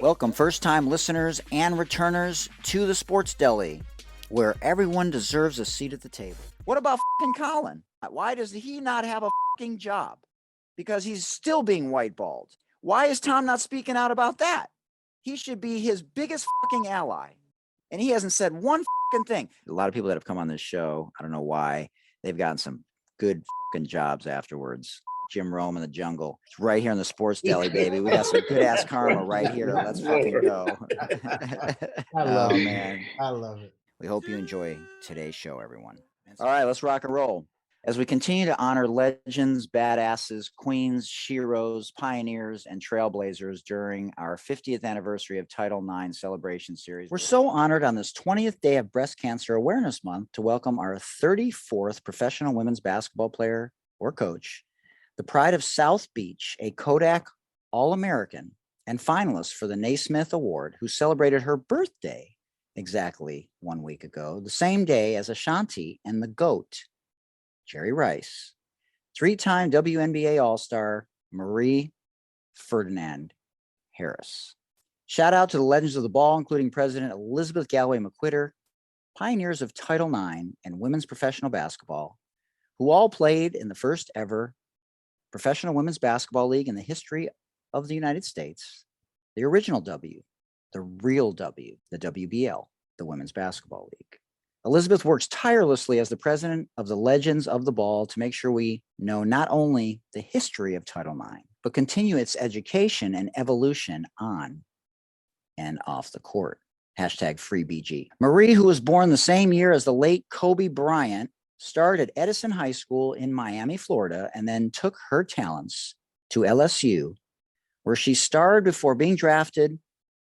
Welcome first-time listeners and returners to the Sports Deli, where everyone deserves a seat at the table. What about fucking Colin? Why does he not have a fucking job? Because he's still being whiteballed. Why is Tom not speaking out about that? He should be his biggest fucking ally. And he hasn't said one fucking thing. A lot of people that have come on this show, I don't know why, they've gotten some good fucking jobs afterwards. Jim Rome in the jungle. It's right here in the Sports Deli, baby. We got some good ass karma right here. Let's fucking go. I love it, man. I love it. We hope you enjoy today's show, everyone. All right, let's rock and roll. As we continue to honor legends, badasses, queens, sheroes, pioneers, and trailblazers during our 50th anniversary of Title IX celebration series, we're so honored on this 20th day of Breast Cancer Awareness Month to welcome our 34th professional women's basketball player or coach, the pride of South Beach, a Kodak All-American and finalist for the Naismith Award, who celebrated her birthday exactly 1 week ago, the same day as Ashanti and the GOAT, Jerry Rice, three-time WNBA All-Star Marie Ferdinand-Harris. Shout out to the legends of the ball, including President Elizabeth Galloway McQuitter, pioneers of Title IX and women's professional basketball, who all played in the first ever professional women's basketball league in the history of the United States, the original W, the real W, the WBL, the Women's Basketball League. Elizabeth works tirelessly as the president of the Legends of the Ball to make sure we know not only the history of Title IX, but continue its education and evolution on and off the court. Hashtag FreeBG. Marie, who was born the same year as the late Kobe Bryant, started at Edison High School in Miami, Florida, and then took her talents to LSU, where she starred before being drafted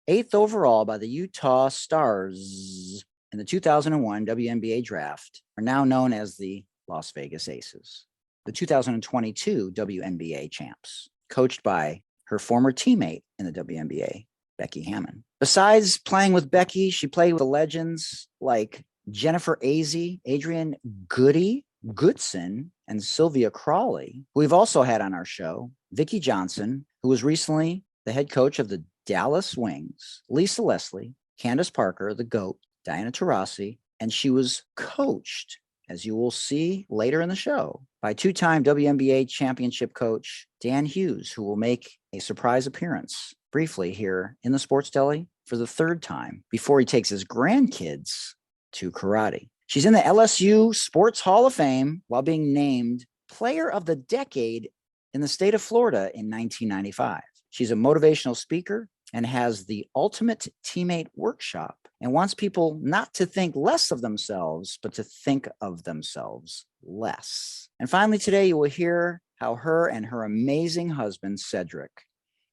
8th overall by the Utah Stars in the 2001 WNBA draft, are now known as the Las Vegas Aces, the 2022 WNBA champs, coached by her former teammate in the WNBA, Becky Hammon. Besides playing with Becky, she played with the legends like Jennifer Azzi, Adrian Goodson, and Sylvia Crawley, who we've also had on our show, Vicki Johnson, who was recently the head coach of the Dallas Wings, Lisa Leslie, Candace Parker, the GOAT, Diana Taurasi, and she was coached, as you will see later in the show, by two-time WNBA championship coach Dan Hughes, who will make a surprise appearance briefly here in the Sports Deli for the third time before he takes his grandkids to karate. She's in the LSU Sports Hall of Fame while being named Player of the Decade in the state of Florida in 1995. She's a motivational speaker and has the Ultimate Teammate Workshop and wants people not to think less of themselves, but to think of themselves less. And finally, today you will hear how her and her amazing husband, Cedric,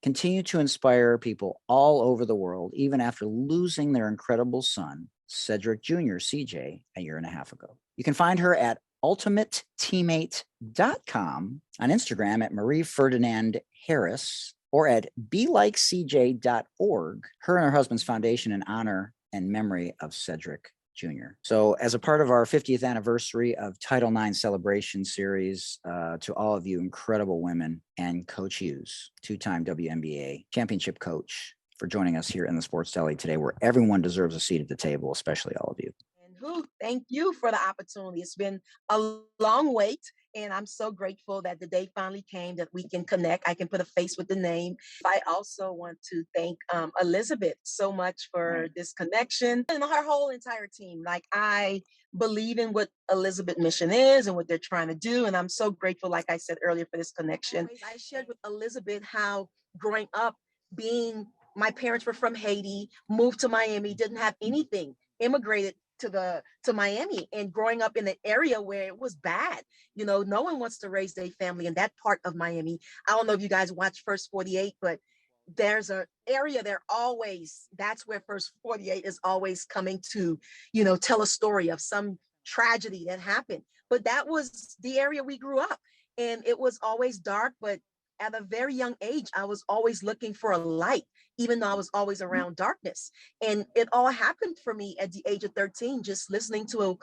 continue to inspire people all over the world, even after losing their incredible son, Cedric Jr., CJ, a year and a half ago. You can find her at ultimateteammate.com, on Instagram at Marie Ferdinand Harris, or at belikecj.org, her and her husband's foundation in honor and memory of Cedric Jr. So as a part of our 50th anniversary of Title IX celebration series, to all of you incredible women, and Coach Hughes, two-time WNBA championship coach, for joining us here in the Sports Deli today, where everyone deserves a seat at the table, especially all of you. And thank you for the opportunity. It's been a long wait, and I'm so grateful that the day finally came that we can connect. I can put a face with the name. I also want to thank Elizabeth so much for this connection and her whole entire team. Like, I believe in what Elizabeth's mission is and what they're trying to do, and I'm so grateful, like I said earlier, for this connection. I shared with Elizabeth how growing up, my parents were from Haiti, moved to Miami, didn't have anything, immigrated to Miami, and growing up in an area where it was bad. You know, no one wants to raise their family in that part of Miami. I don't know if you guys watch First 48, but there's an area that's where First 48 is always coming to, tell a story of some tragedy that happened. But that was the area we grew up, and it was always dark, but at a very young age, I was always looking for a light, even though I was always around darkness. And it all happened for me at the age of 13, just listening to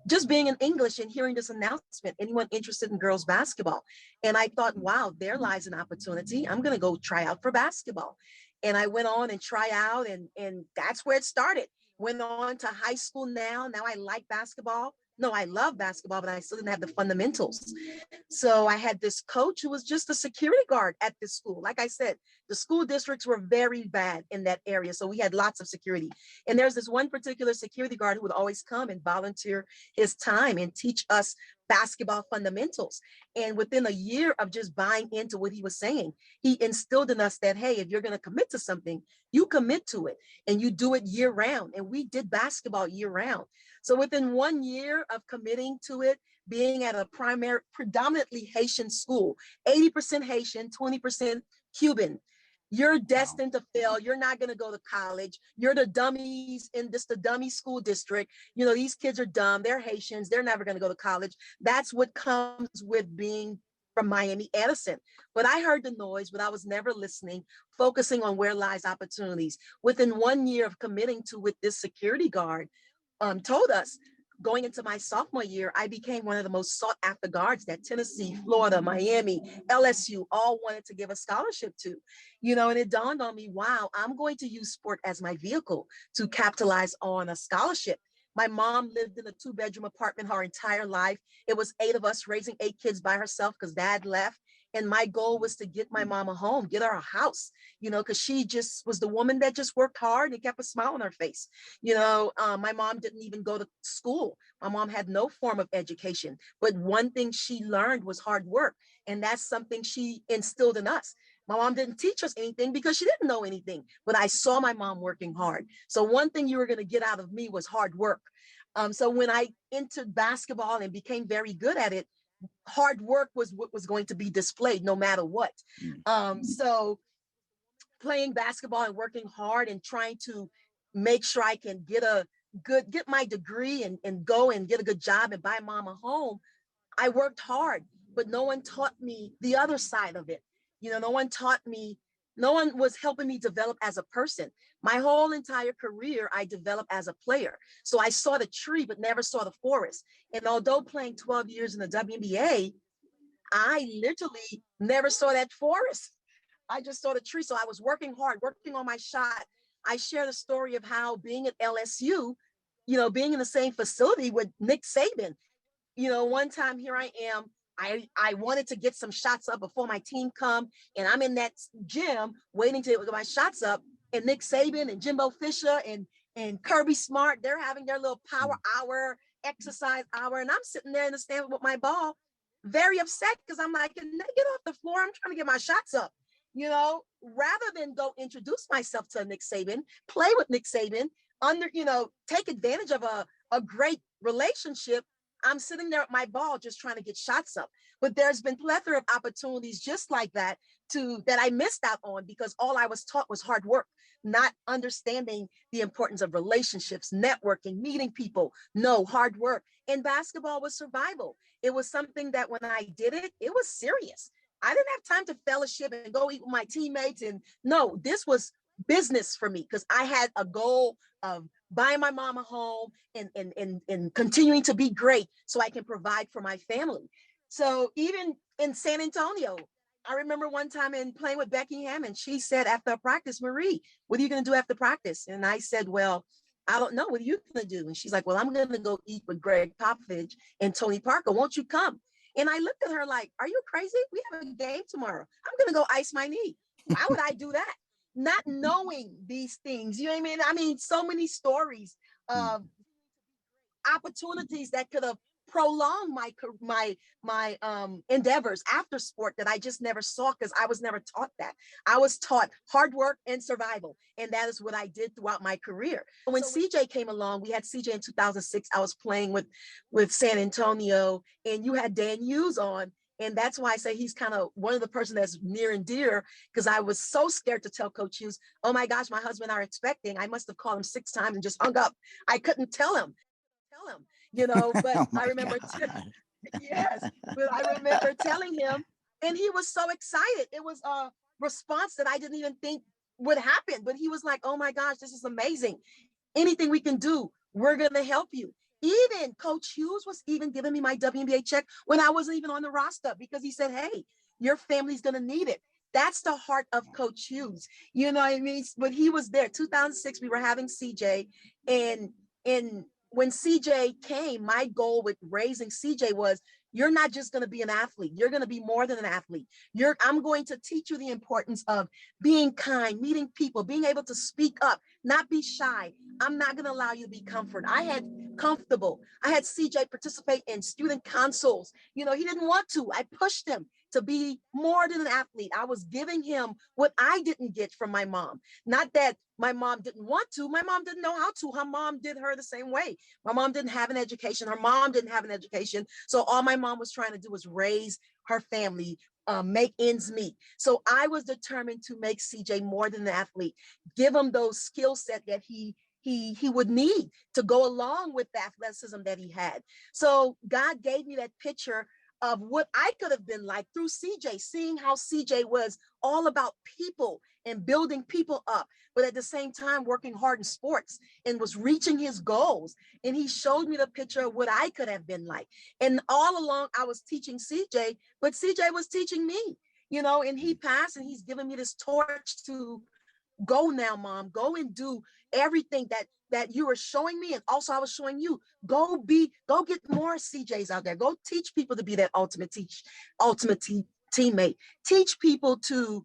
just being in English and hearing this announcement, anyone interested in girls basketball. And I thought, wow, there lies an opportunity. I'm going to go try out for basketball. And I went on and try out, and that's where it started. Went on to high school now. Now I like basketball. No, I love basketball, but I still didn't have the fundamentals. So I had this coach who was just a security guard at this school. Like I said, the school districts were very bad in that area. So we had lots of security. And there's this one particular security guard who would always come and volunteer his time and teach us basketball fundamentals. And within a year of just buying into what he was saying, he instilled in us that, hey, if you're going to commit to something, you commit to it and you do it year round. And we did basketball year round. So within 1 year of committing to it, being at a predominantly Haitian school, 80% Haitian, 20% Cuban, you're destined to fail. You're not going to go to college. You're the dummies in the dummy school district. You know, these kids are dumb. They're Haitians. They're never going to go to college. That's what comes with being from Miami Edison. But I heard the noise, but I was never listening, focusing on where lies opportunities. Within 1 year of committing to with this security guard, told us, going into my sophomore year, I became one of the most sought after guards that Tennessee, Florida, Miami, LSU all wanted to give a scholarship to. You know, and it dawned on me, wow, I'm going to use sport as my vehicle to capitalize on a scholarship. My mom lived in a 2-bedroom apartment her entire life. It was 8 of us raising 8 kids by herself because dad left. And my goal was to get my mom a home, get her a house, you know, because she just was the woman that just worked hard and kept a smile on her face. You know, my mom didn't even go to school. My mom had no form of education, but one thing she learned was hard work. And that's something she instilled in us. My mom didn't teach us anything because she didn't know anything, but I saw my mom working hard. So one thing you were going to get out of me was hard work. So when I entered basketball and became very good at it, hard work was what was going to be displayed no matter what. So playing basketball and working hard and trying to make sure I can get my degree and go and get a good job and buy mom a home. I worked hard, but no one taught me the other side of it. You know, no one was helping me develop as a person. My whole entire career, I developed as a player. So I saw the tree, but never saw the forest. And although playing 12 years in the WNBA, I literally never saw that forest. I just saw the tree. So I was working hard, working on my shot. I shared a story of how being at LSU, you know, being in the same facility with Nick Saban, you know, one time here I am, I wanted to get some shots up before my team come, and I'm in that gym waiting to get my shots up, and Nick Saban and Jimbo Fisher and Kirby Smart, they're having their little power hour, exercise hour, and I'm sitting there in the stand with my ball, very upset because I'm like, can they get off the floor? I'm trying to get my shots up, you know, rather than go introduce myself to Nick Saban, play with Nick Saban, take advantage of a great relationship. I'm sitting there at my ball just trying to get shots up. But there's been plethora of opportunities just like that that I missed out on because all I was taught was hard work, not understanding the importance of relationships, networking, meeting people. No, hard work. And basketball was survival. It was something that when I did it, it was serious. I didn't have time to fellowship and go eat with my teammates. And no, this was business for me because I had a goal of buying my mom a home and continuing to be great so I can provide for my family. So even in San Antonio, I remember one time in playing with Becky Hammond, she said after a practice, Marie, what are you going to do after practice? And I said, well, I don't know. What are you going to do? And she's like, well, I'm going to go eat with Greg Popovich and Tony Parker. Won't you come? And I looked at her like, are you crazy? We have a game tomorrow. I'm going to go ice my knee. Why would I do that? Not knowing these things, you know what I mean? I mean, so many stories of opportunities that could have prolonged my endeavors after sport that I just never saw because I was never taught that. I was taught hard work and survival, and that is what I did throughout my career. When CJ came along, we had CJ in 2006. I was playing with San Antonio, and you had Dan Hughes on. And that's why I say he's kind of one of the person that's near and dear because I was so scared to tell Coach Hughes, oh my gosh, my husband are expecting. I must have called him 6 times and just hung up. I couldn't tell him, you know, but Oh I remember, yes, but I remember telling him and he was so excited. It was a response that I didn't even think would happen, but he was like, oh my gosh, this is amazing. Anything we can do, we're going to help you. Even Coach Hughes was even giving me my WNBA check when I wasn't even on the roster because he said, hey, your family's going to need it. That's the heart of Coach Hughes. You know what I mean? But he was there. 2006, we were having CJ, and when CJ came, my goal with raising CJ was, you're not just going to be an athlete. You're going to be more than an athlete. I'm going to teach you the importance of being kind, meeting people, being able to speak up, not be shy. I'm not going to allow you to be comfortable. I had CJ participate in student consoles. You know, he didn't want to. I pushed him to be more than an athlete. I was giving him what I didn't get from my mom. Not that my mom didn't want to. My mom didn't know how to. Her mom did her the same way. My mom didn't have an education. Her mom didn't have an education. So all my mom was trying to do was raise her family, make ends meet. So I was determined to make CJ more than an athlete, give him those skill set that he would need to go along with the athleticism that he had. So God gave me that picture of what I could have been like through CJ, seeing how CJ was all about people and building people up, but at the same time working hard in sports and was reaching his goals. And he showed me the picture of what I could have been like. And all along I was teaching CJ, but CJ was teaching me, you know, and he passed and he's given me this torch to go now, Mom, go and do everything that you were showing me. And also I was showing you, go get more CJs out there. Go teach people to be that ultimate teammate. Teach people to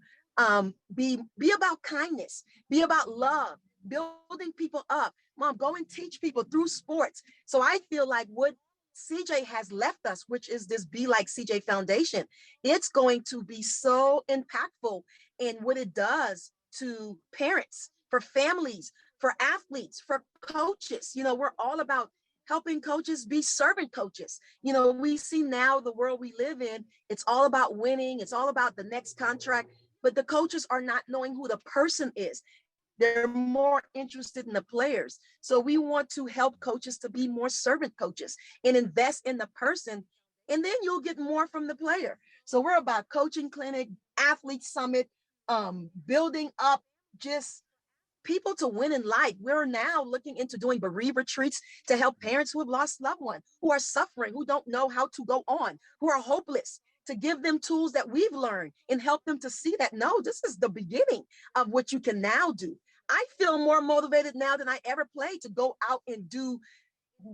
be about kindness, be about love, building people up. Mom, go and teach people through sports. So I feel like what CJ has left us, which is this Be Like CJ Foundation, it's going to be so impactful in what it does to parents, for families, for athletes, for coaches. You know, we're all about helping coaches be servant coaches. You know, we see now the world we live in, it's all about winning. It's all about the next contract, but the coaches are not knowing who the person is. They're more interested in the players. So we want to help coaches to be more servant coaches and invest in the person, and then you'll get more from the player. So we're about coaching clinic, athlete summit, building up just people to win in life. We're now looking into doing bereaved retreats to help parents who have lost loved ones, who are suffering, who don't know how to go on, who are hopeless, to give them tools that we've learned and help them to see that, no, this is the beginning of what you can now do. I feel more motivated now than I ever played to go out and do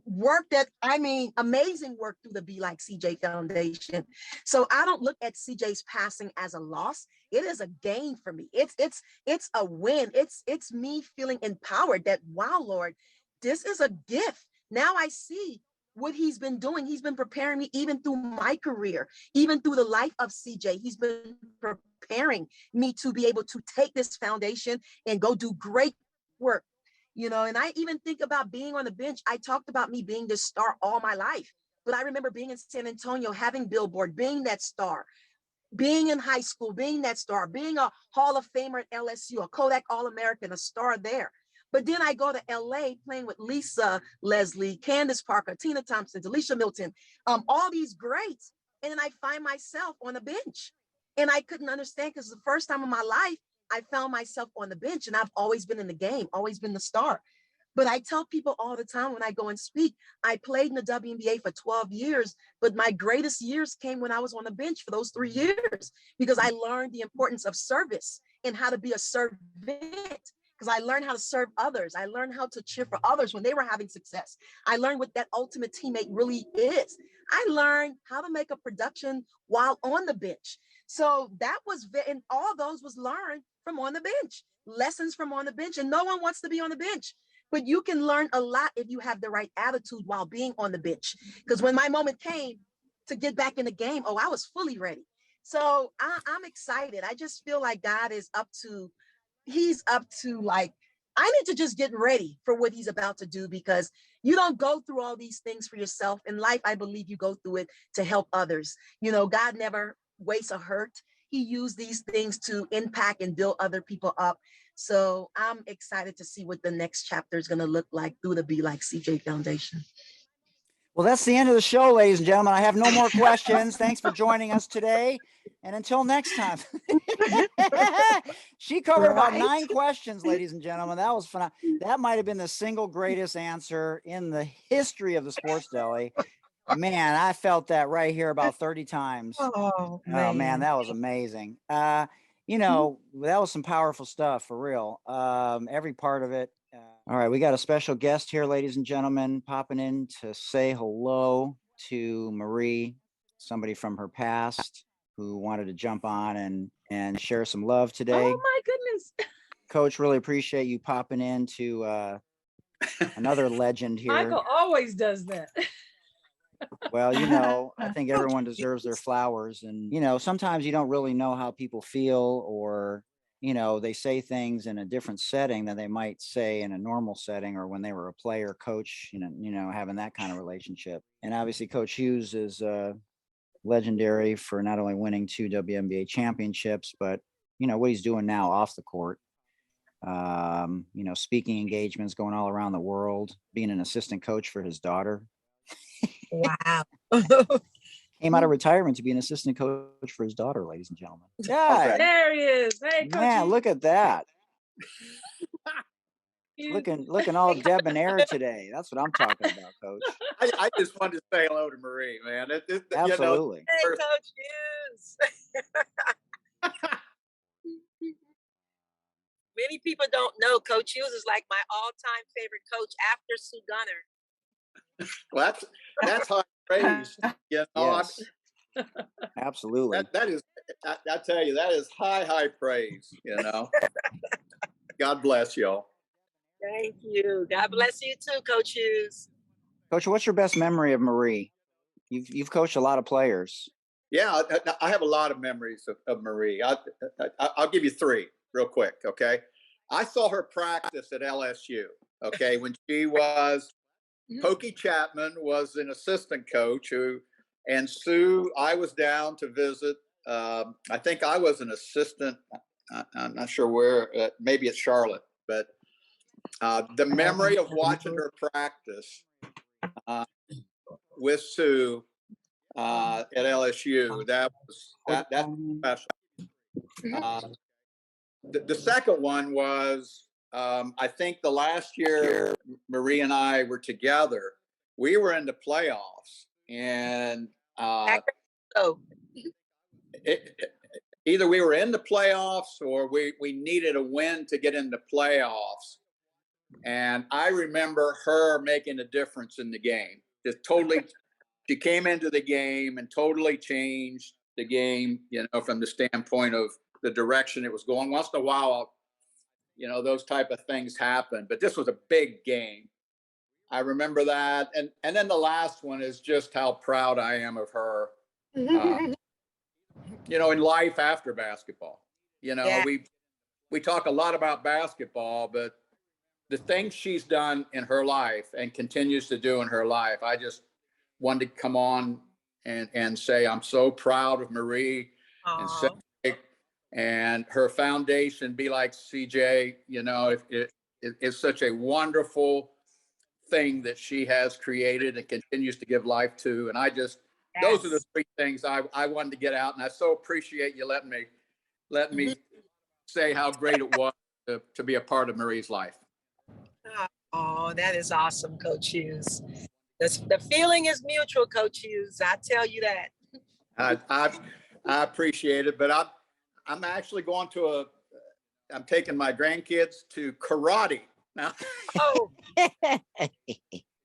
work amazing work through the Be Like CJ Foundation. So I don't look at CJ's passing as a loss. It is a gain for me. It's a win. It's me feeling empowered that, wow, Lord, this is a gift. Now I see what he's been doing. He's been preparing me even through my career, even through the life of CJ. He's been preparing me to be able to take this foundation and go do great work. You know, and I even think about being on the bench. I talked about me being this star all my life, but I remember being in San Antonio, having Billboard, being that star, being in high school, being that star, being a Hall of Famer at LSU, a Kodak All-American, a star there. But then I go to LA playing with Lisa Leslie, Candace Parker, Tina Thompson, Delisha Milton, all these greats. And then I find myself on the bench. And I couldn't understand, because the first time in my life, I found myself on the bench, and I've always been in the game, always been the star. But I tell people all the time when I go and speak, I played in the WNBA for 12 years, but my greatest years came when I was on the bench for those 3 years, because I learned the importance of service and how to be a servant, because I learned how to serve others. I learned how to cheer for others when they were having success. I learned what that ultimate teammate really is. I learned how to make a production while on the bench. So that was, and all those was learned from on the bench, lessons from on the bench. And no one wants to be on the bench, but you can learn a lot if you have the right attitude while being on the bench. Because when my moment came to get back in the game, oh, I was fully ready. So I'm excited. I just feel like God is he's up to like, I need to just get ready for what he's about to do, because you don't go through all these things for yourself. In life, I believe you go through it to help others. You know, God never wastes a hurt. He used these things to impact and build other people up. So I'm excited to see what the next chapter is going to look like through the Be Like CJ Foundation. Well, that's the end of the show, ladies and gentlemen. I have no more questions. Thanks for joining us today. And until next time. She covered about 9 questions, ladies and gentlemen. That was fun. That might have been the single greatest answer in the history of the Sports Deli. Man, I felt that right here about 30 times. Oh, man, that was amazing. you know, that was some powerful stuff for real. Every part of it. All right, we got a special guest here, ladies and gentlemen, popping in to say hello to Marie, somebody from her past who wanted to jump on and share some love today. Oh my goodness. Coach, really appreciate you popping in to another legend here. Michael always does that. Well, you know, I think everyone deserves their flowers. And, you know, sometimes you don't really know how people feel, or, you know, they say things in a different setting than they might say in a normal setting or when they were a player coach, you know, having that kind of relationship. And obviously Coach Hughes is legendary for not only winning 2 WNBA championships, but, you know, what he's doing now off the court. You know, speaking engagements going all around the world, being an assistant coach for his daughter. Wow. Came out of retirement to be an assistant coach for his daughter, ladies and gentlemen. Yeah, There he is. Hey, Coach. man, Hughes. look at that. You- Looking all debonair today. That's what I'm talking about, Coach. I just wanted to say hello to Marie, man. Absolutely. Hey, Coach Hughes. Many people don't know Coach Hughes is like my all-time favorite coach after Sue Gunner. Well, that's high praise. You know, Yes. Absolutely. that is, I tell you, that is high praise. You know, God bless y'all. Thank you. God bless you too, Coach Hughes. Coach, what's your best memory of Marie? You've coached a lot of players. Yeah, I have a lot of memories of Marie. I'll give you 3 real quick, okay? I saw her practice at LSU, okay, when she was, Pokey Chapman was an assistant coach and Sue, I was down to visit. I think I was an assistant. I'm not sure where, maybe it's Charlotte, but the memory of watching her practice with Sue at LSU, that's special. The second one was, I think the last year Marie and I were together, we were in the playoffs, and either we were in the playoffs or we needed a win to get in the playoffs. And I remember her making a difference in the game. Just totally, she came into the game and totally changed the game, you know, from the standpoint of the direction it was going. Once in a while, you know, those type of things happen, but this was a big game. I remember that. And then the last one is just how proud I am of her, you know, in life after basketball. You know, Yeah. we talk a lot about basketball, but the things she's done in her life and continues to do in her life, I just wanted to come on and say, I'm so proud of Marie and Cedric and her foundation, Be Like CJ. You know, it's such a wonderful thing that she has created and continues to give life to. And I just, those are the 3 things I wanted to get out. And I so appreciate you letting me say how great it was to be a part of Marie's life. Oh, that is awesome, Coach Hughes. The feeling is mutual, Coach Hughes. I tell you that. I appreciate it, but I'm actually going to I'm taking my grandkids to karate now. Oh,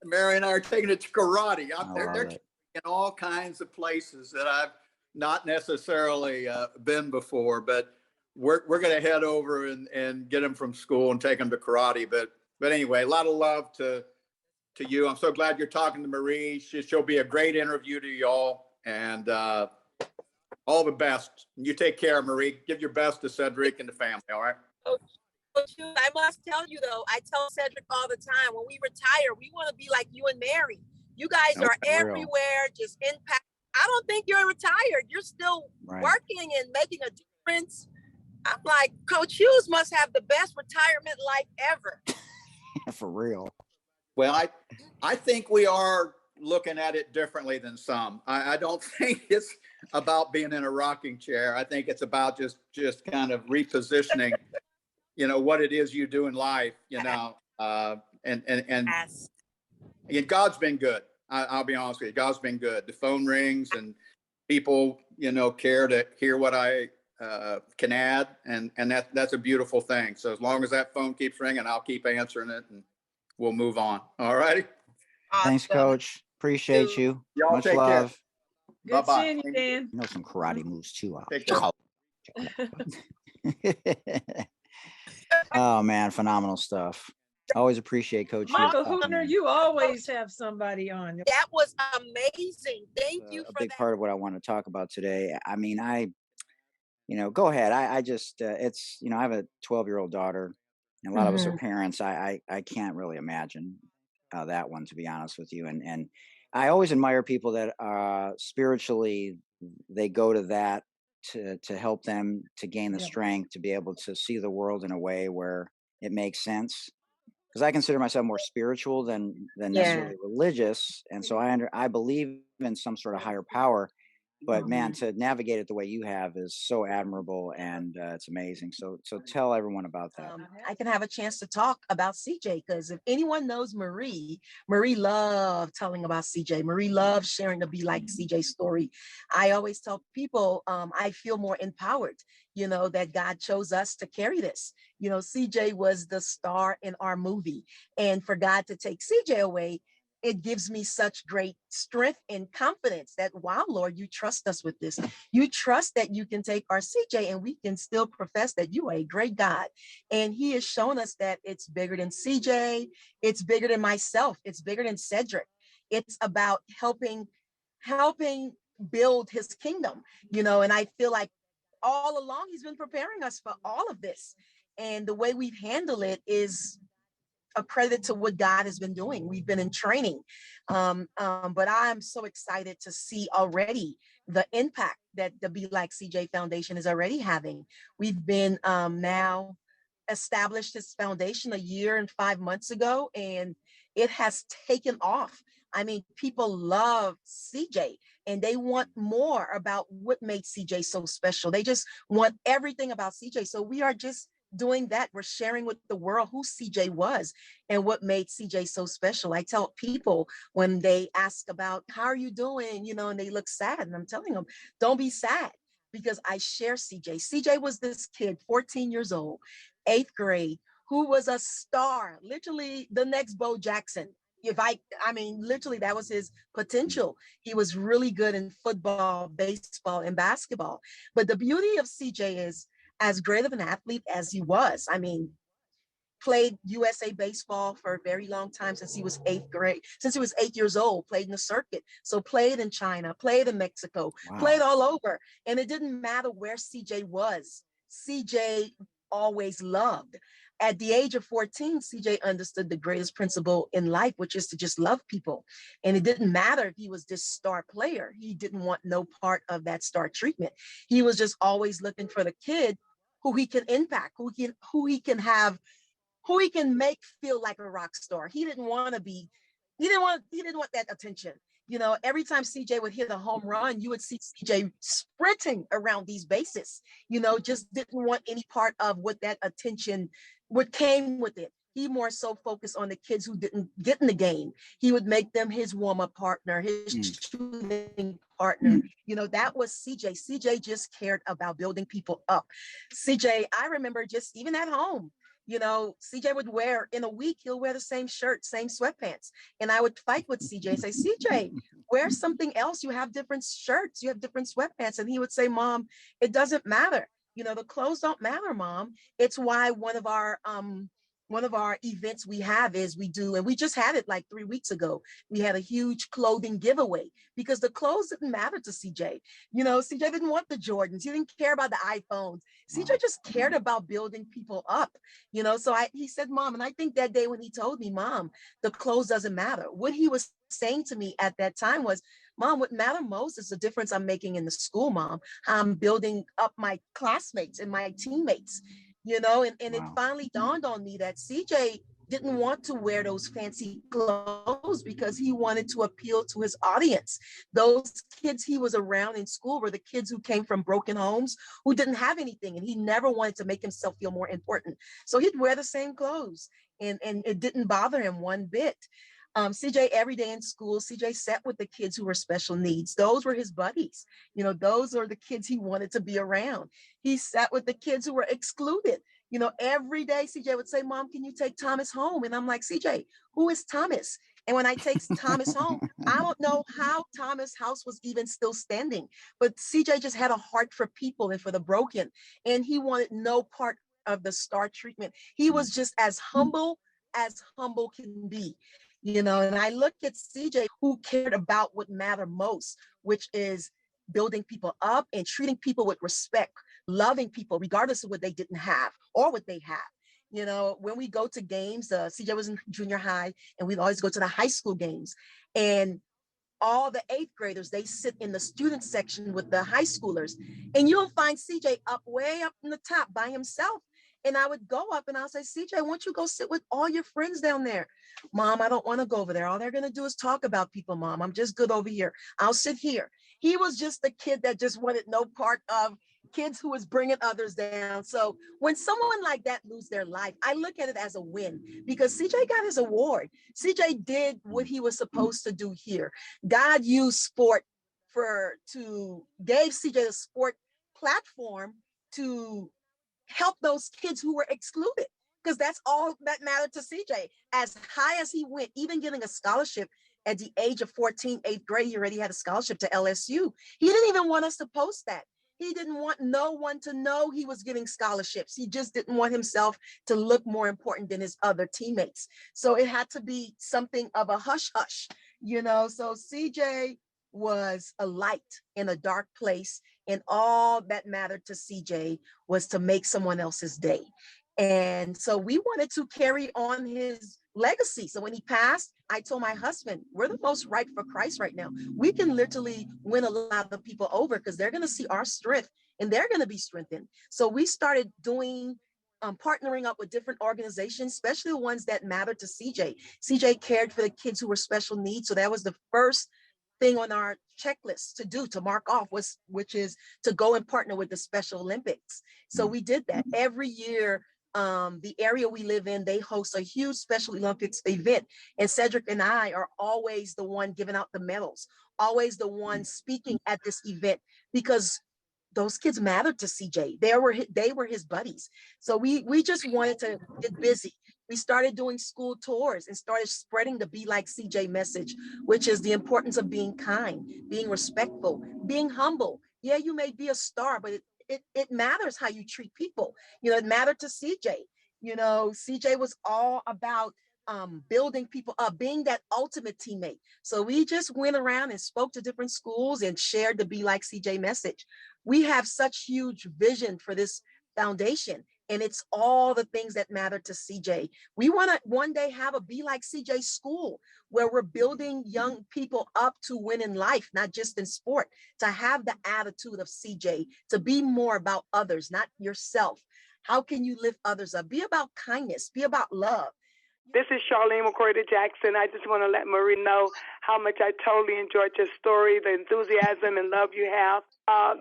Mary and I are taking it to karate. They're it. in all kinds of places that I've not necessarily been before, but we're going to head over and get them from school and take them to karate. But anyway, a lot of love to you. I'm so glad you're talking to Marie. She'll be a great interview to y'all, and all the best. You take care, Marie. Give your best to Cedric and the family. All right. Coach Hughes, I must tell you though, I tell Cedric all the time, when we retire, we want to be like you and Mary. You guys are everywhere, just impact. I don't think you're retired. You're still working and making a difference. I'm like, Coach Hughes must have the best retirement life ever. For real. Well, I think we are looking at it differently than some. I don't think it's about being in a rocking chair. I think it's about just kind of repositioning, you know, what it is you do in life, you know, and God's been good. I'll be honest with you. God's been good. The phone rings and people, you know, care to hear what I can add, and that's a beautiful thing. So as long as that phone keeps ringing, I'll keep answering it, and we'll move on. All righty. Thanks, Awesome. Coach. Appreciate you. Y'all Much take care. love. Good Bye-bye. seeing you, Dan. You know some karate moves too. Take care. Oh man, phenomenal stuff. Always appreciate Coach. Michael Hughes. Hoopner, you always have somebody on. That was amazing. Thank you A for big that. part of what I want to talk about today. I mean, go ahead. I just, it's, I have a 12-year-old daughter, and a lot of us are parents. I can't really imagine that one, to be honest with you. And I always admire people that spiritually, they go to that to help them to gain the Yep. strength to be able to see the world in a way where it makes sense. Because I consider myself more spiritual than necessarily religious, and so I believe in some sort of higher power. But man, to navigate it the way you have is so admirable, and it's amazing. So tell everyone about that. I can have a chance to talk about CJ, because if anyone knows Marie loved telling about CJ. Marie loved sharing the Be Like CJ story. I always tell people I feel more empowered, that God chose us to carry this. CJ was the star in our movie, and for God to take CJ away, it gives me such great strength and confidence that, wow, Lord, you trust us with this. You trust that you can take our CJ and we can still profess that you are a great God. And he has shown us that it's bigger than CJ. It's bigger than myself. It's bigger than Cedric. It's about helping build his kingdom, and I feel like all along he's been preparing us for all of this. And the way we've handled it is a credit to what God has been doing. We've been in training, but I'm so excited to see already the impact that the Be Like CJ Foundation is already having. We've been now established this foundation a year and 5 months ago, and it has taken off. I mean, people love CJ and they want more about what made CJ so special. They just want everything about CJ. So we are just doing that. We're sharing with the world who CJ was and what made CJ so special. I tell people when they ask about how are you doing, and they look sad, and I'm telling them, don't be sad, because I share CJ. CJ was this kid, 14 years old, 8th grade, who was a star, literally the next Bo Jackson. Literally that was his potential. He was really good in football, baseball, and basketball. But the beauty of CJ is, as great of an athlete as he was, played USA baseball for a very long time, since he was 8 years old, played in the circuit. So played in China, played in Mexico, played all over. And it didn't matter where CJ was. CJ always loved. At the age of 14, CJ understood the greatest principle in life, which is to just love people. And it didn't matter if he was this star player. He didn't want no part of that star treatment. He was just always looking for the kid who he can impact, who he can make feel like a rock star. He didn't want that attention. Every time CJ would hit a home run, you would see CJ sprinting around these bases, just didn't want any part of what came with it. He more so focused on the kids who didn't get in the game. He would make them his warm-up partner, his shooting partner. That was CJ. CJ just cared about building people up. CJ, I remember just even at home, CJ would wear, in a week, he'll wear the same shirt, same sweatpants. And I would fight with CJ and say, CJ, wear something else. You have different shirts, you have different sweatpants. And he would say, Mom, it doesn't matter. The clothes don't matter, Mom. It's why one of our events we have is and we just had it like 3 weeks ago. We had a huge clothing giveaway because the clothes didn't matter to CJ. CJ didn't want the Jordans. He didn't care about the iPhones. CJ just cared about building people up. So he said, Mom, and I think that day when he told me, Mom, the clothes doesn't matter. What he was saying to me at that time was, Mom, what matters most is the difference I'm making in the school, Mom. I'm building up my classmates and my teammates. And it finally dawned on me that CJ didn't want to wear those fancy clothes because he wanted to appeal to his audience. Those kids he was around in school were the kids who came from broken homes, who didn't have anything, and he never wanted to make himself feel more important. So he'd wear the same clothes, and it didn't bother him one bit. CJ, every day in school, CJ sat with the kids who were special needs. Those were his buddies. You know, those are the kids he wanted to be around. He sat with the kids who were excluded. You know, every day CJ would say, Mom, can you take Thomas home? And I'm like, CJ, who is Thomas? And when I take Thomas home, I don't know how Thomas' house was even still standing, but CJ just had a heart for people and for the broken. And he wanted no part of the star treatment. He was just as humble can be, you know. And I look at CJ, who cared about what mattered most, which is building people up and treating people with respect, loving people regardless of what they didn't have or what they have. You know, when we go to games, CJ was in junior high, and we'd always go to the high school games, and all the 8th graders, they sit in the student section with the high schoolers, and you'll find CJ up way up in the top by himself. And I would go up and I'll say, CJ, why don't you go sit with all your friends down there? Mom, I don't want to go over there. All they're going to do is talk about people, Mom. I'm just good over here. I'll sit here. He was just the kid that just wanted no part of kids who was bringing others down. So when someone like that lose their life, I look at it as a win, because CJ got his award. CJ did what he was supposed to do here. God used sport gave CJ a sport platform to help those kids who were excluded, because that's all that mattered to CJ. As high as he went, even getting a scholarship at the age of 14, 8th grade, he already had a scholarship to LSU. He didn't even want us to post that. He didn't want no one to know he was getting scholarships. He just didn't want himself to look more important than his other teammates. So it had to be something of a hush hush, you know. So CJ was a light in a dark place, and all that mattered to CJ was to make someone else's day. And so we wanted to carry on his legacy. So when he passed, I told my husband, we're the most ripe for Christ right now. We can literally win a lot of people over, because they're going to see our strength and they're going to be strengthened. So we started doing partnering up with different organizations, especially the ones that mattered to CJ. CJ cared for the kids who were special needs. So that was the first thing on our checklist to do, to mark off, which is to go and partner with the Special Olympics. So we did that. Every year, the area we live in, they host a huge Special Olympics event, and Cedric and I are always the one giving out the medals, always the one speaking at this event, because those kids mattered to CJ. They were his buddies. So we just wanted to get busy. We started doing school tours and started spreading the Be Like CJ message, which is the importance of being kind, being respectful, being humble. Yeah, you may be a star, but it matters how you treat people. You know, it mattered to CJ. You know, CJ was all about building people up, being that ultimate teammate. So we just went around and spoke to different schools and shared the Be Like CJ message. We have such huge vision for this foundation, and it's all the things that matter to CJ. We want to one day have a Be Like CJ school, where we're building young people up to win in life, not just in sport, to have the attitude of CJ, to be more about others, not yourself. How can you lift others up? Be about kindness, be about love. This is Charlene McCoy Jackson. I just want to let Marie know how much I totally enjoyed your story, the enthusiasm and love you have.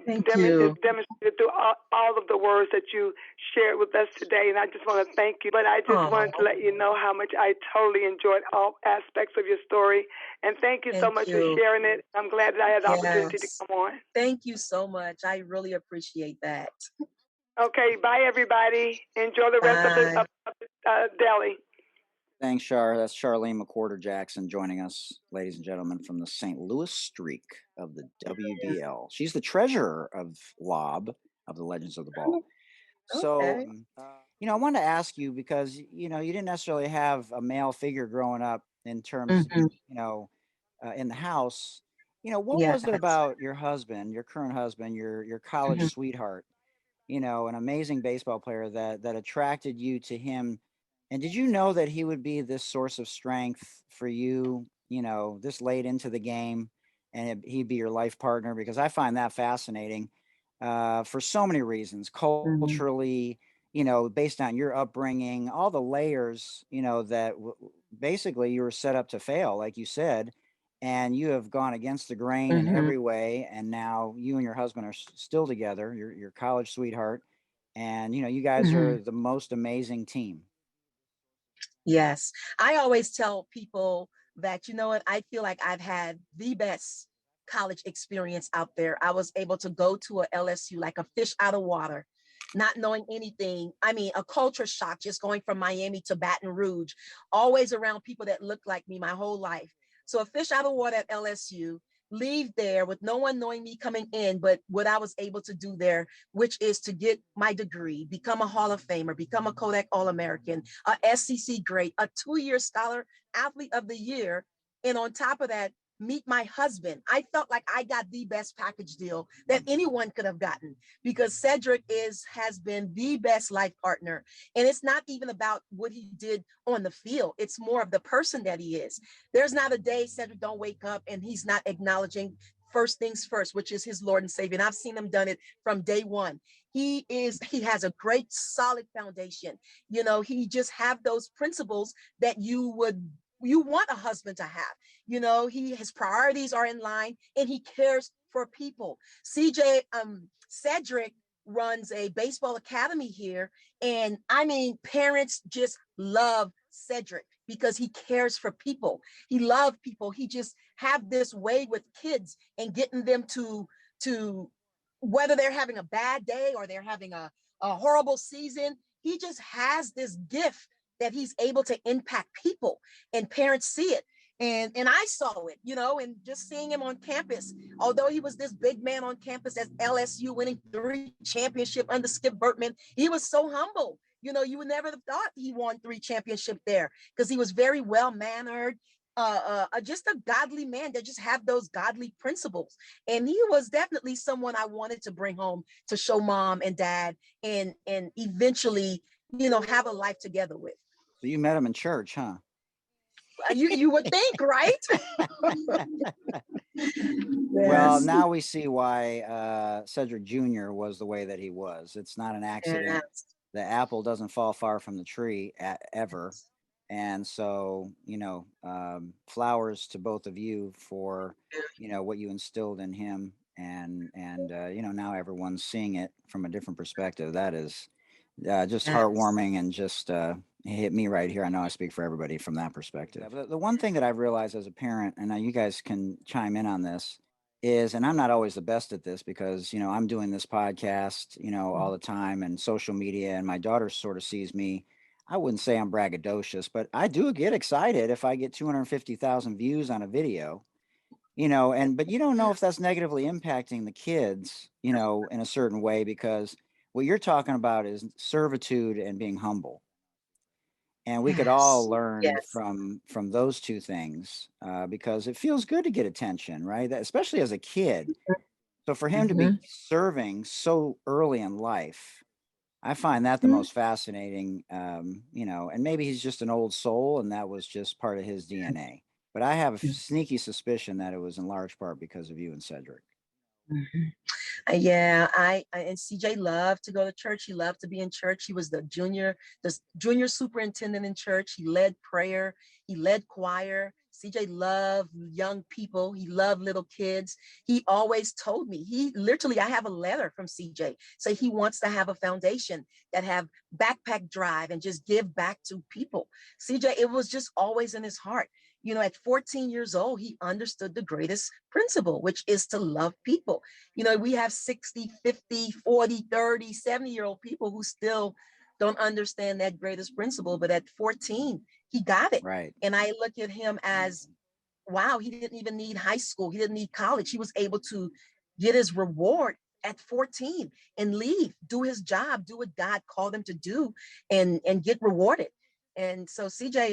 Thank you. It's demonstrated through all of the words that you shared with us today, and I just want to thank you. But I just wanted to let you know how much I totally enjoyed all aspects of your story, and thank you so much for sharing it. I'm glad that I had the opportunity to come on. Thank you so much. I really appreciate that. Okay, bye, everybody. Enjoy the rest of the Delhi. Thanks, Char. That's Charlene McCorder Jackson joining us, ladies and gentlemen, from the St. Louis streak of the WBL. She's the treasurer of LOB, of the Legends of the Ball. So, you know, I wanted to ask you, because, you know, you didn't necessarily have a male figure growing up in terms, you know, in the house. You know, what was it about your husband, your current husband, your college sweetheart, you know, an amazing baseball player that attracted you to him? And did you know that he would be this source of strength for you, you know, this late into the game, and he'd be your life partner? Because I find that fascinating for so many reasons, culturally, you know, based on your upbringing, all the layers, you know, that basically you were set up to fail, like you said, and you have gone against the grain in every way. And now you and your husband are still together, your college sweetheart. And, you know, you guys are the most amazing team. Yes. I always tell people that, you know what, I feel like I've had the best college experience out there. I was able to go to a LSU like a fish out of water, not knowing anything. I mean, a culture shock just going from Miami to Baton Rouge, always around people that looked like me my whole life. So a fish out of water at LSU, leave there with no one knowing me coming in, but what I was able to do there, which is to get my degree, become a Hall of Famer, become a Kodak All-American, a SEC great, a 2-year scholar athlete of the year. And on top of that, meet my husband. I felt like I got the best package deal that anyone could have gotten, because Cedric has been the best life partner. And it's not even about what he did on the field. It's more of the person that he is. There's not a day Cedric don't wake up and he's not acknowledging first things first, which is his Lord and Savior. And I've seen him done it from day one. He has a great solid foundation. You know, he just have those principles that you want a husband to have. You know, his priorities are in line and he cares for people. Cedric runs a baseball academy here. And I mean, parents just love Cedric because he cares for people. He loves people. He just have this way with kids and getting them to whether they're having a bad day or they're having a horrible season. He just has this gift that he's able to impact people, and parents see it. And I saw it, you know, and just seeing him on campus, although he was this big man on campus at LSU winning 3 championships under Skip Bertman, he was so humble. You know, you would never have thought he won 3 championships there because he was very well-mannered, just a godly man that just have those godly principles. And he was definitely someone I wanted to bring home to show mom and dad and eventually, you know, have a life together with. So you met him in church, huh? You would think, right? Well, Yes. now we see why Cedric Jr. was the way that he was. It's not an accident. Yes. The apple doesn't fall far from the tree ever. And so, you know, flowers to both of you for, you know, what you instilled in him. And you know, now everyone's seeing it from a different perspective. That is just heartwarming and just hit me right here. I know I speak for everybody from that perspective. The one thing that I've realized as a parent, and you guys can chime in on this, is, and I'm not always the best at this because, you know, I'm doing this podcast, you know, all the time and social media, and my daughter sort of sees me. I wouldn't say I'm braggadocious, but I do get excited if I get 250,000 views on a video, you know, but you don't know if that's negatively impacting the kids, you know, in a certain way, because what you're talking about is servitude and being humble. And we could all learn from those two things because it feels good to get attention, right? Especially as a kid. So for him to be serving so early in life, I find that the most fascinating, you know, and maybe he's just an old soul and that was just part of his DNA. But I have a sneaky suspicion that it was in large part because of you and Cedric. Yeah, I and CJ loved to go to church. He loved to be in church. He was the junior superintendent in church. He led prayer. He led choir. CJ loved young people. He loved little kids. He always told me, I have a letter from CJ say he wants to have a foundation that have backpack drive and just give back to people. CJ, it was just always in his heart. You know, at 14 years old, he understood the greatest principle, which is to love people. You know, we have 60, 50, 40, 30, 70-year-old people who still don't understand that greatest principle. But at 14, he got it. Right. And I look at him as, wow, he didn't even need high school. He didn't need college. He was able to get his reward at 14 and leave, do his job, do what God called him to do and get rewarded. And so CJ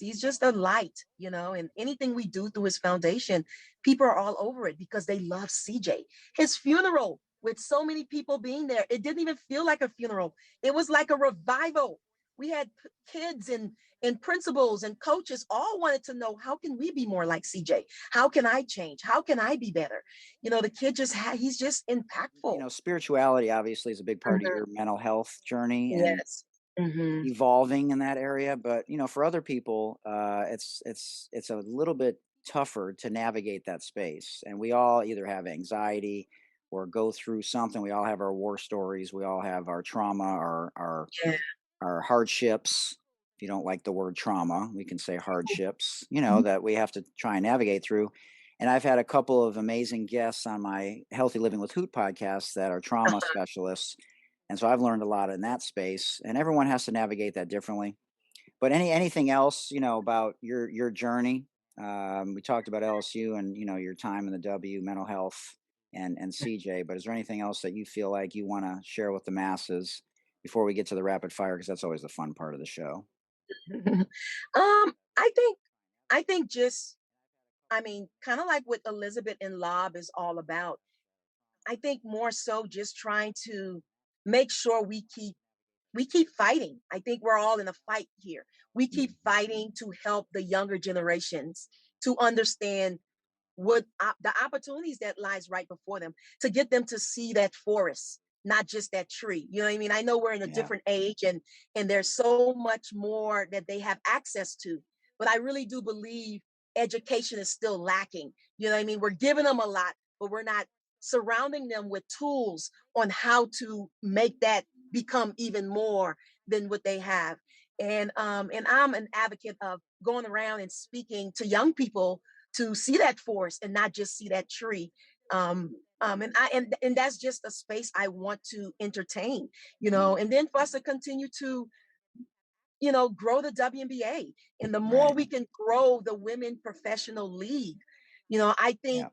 he's just a light, you know, and anything we do through his foundation, people are all over it because they love CJ. His funeral with so many people being there, it didn't even feel like a funeral. It was like a revival. We had kids and principals and coaches all wanted to know, how can we be more like CJ? How can I change? How can I be better? You know, the kid he's just impactful. You know, spirituality obviously is a big part of your mental health journey. And Yes. evolving in that area, but you know, for other people, it's a little bit tougher to navigate that space. And we all either have anxiety or go through something. We all have our war stories. We all have our trauma, our hardships. if you don't like the word trauma, we can say hardships, that we have to try and navigate through. And I've had a couple of amazing guests on my Healthy Living with Hoot podcast that are trauma specialists. And so I've learned a lot in that space, and everyone has to navigate that differently. But anything else, about your journey? We talked about LSU and, your time in the W, mental health and CJ, but is there anything else that you feel like you want to share with the masses before we get to the rapid fire? Because that's always the fun part of the show. I think just, kind of like what Elizabeth and Lob is all about. I think more so just trying to make sure we keep fighting. I think we're all in a fight here. We keep fighting to help the younger generations to understand what the opportunities that lies right before them, to get them to see that forest, not just that tree. You know what I mean? I know we're in a different age, and there's so much more that they have access to, but I really do believe education is still lacking. You know what I mean? We're giving them a lot, but we're not surrounding them with tools on how to make that become even more than what they have. And I'm an advocate of going around and speaking to young people to see that forest and not just see that tree. And that's just a space I want to entertain, and then for us to continue to, grow the WNBA. And the more we can grow the women professional league, I think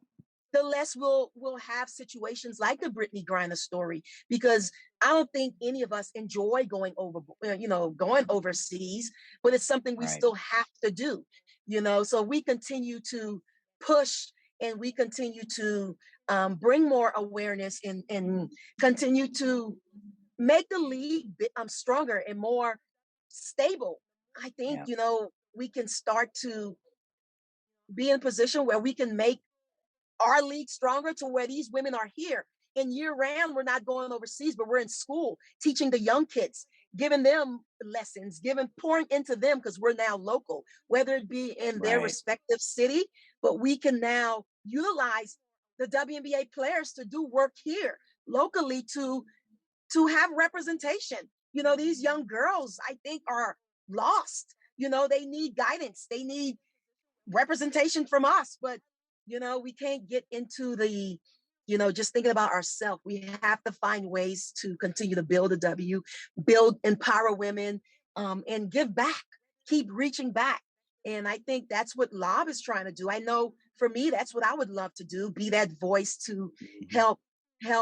the less we'll have situations like the Brittany Griner story, because I don't think any of us enjoy going overseas, but it's something we still have to do, so we continue to push, and we continue to bring more awareness, and continue to make the league stronger and more stable. I think, we can start to be in a position where we can make our league stronger, to where these women are here. And year round, we're not going overseas, but we're in school teaching the young kids, giving them lessons, pouring into them, because we're now local, whether it be in their respective city, but we can now utilize the WNBA players to do work here locally to have representation. These young girls, I think, are lost. They need guidance. They need representation from us, but we can't get into the just thinking about ourselves. We have to find ways to continue to build empower women, and give back, keep reaching back. And I think that's what Lob is trying to do. I know for me, that's what I would love to do, be that voice to help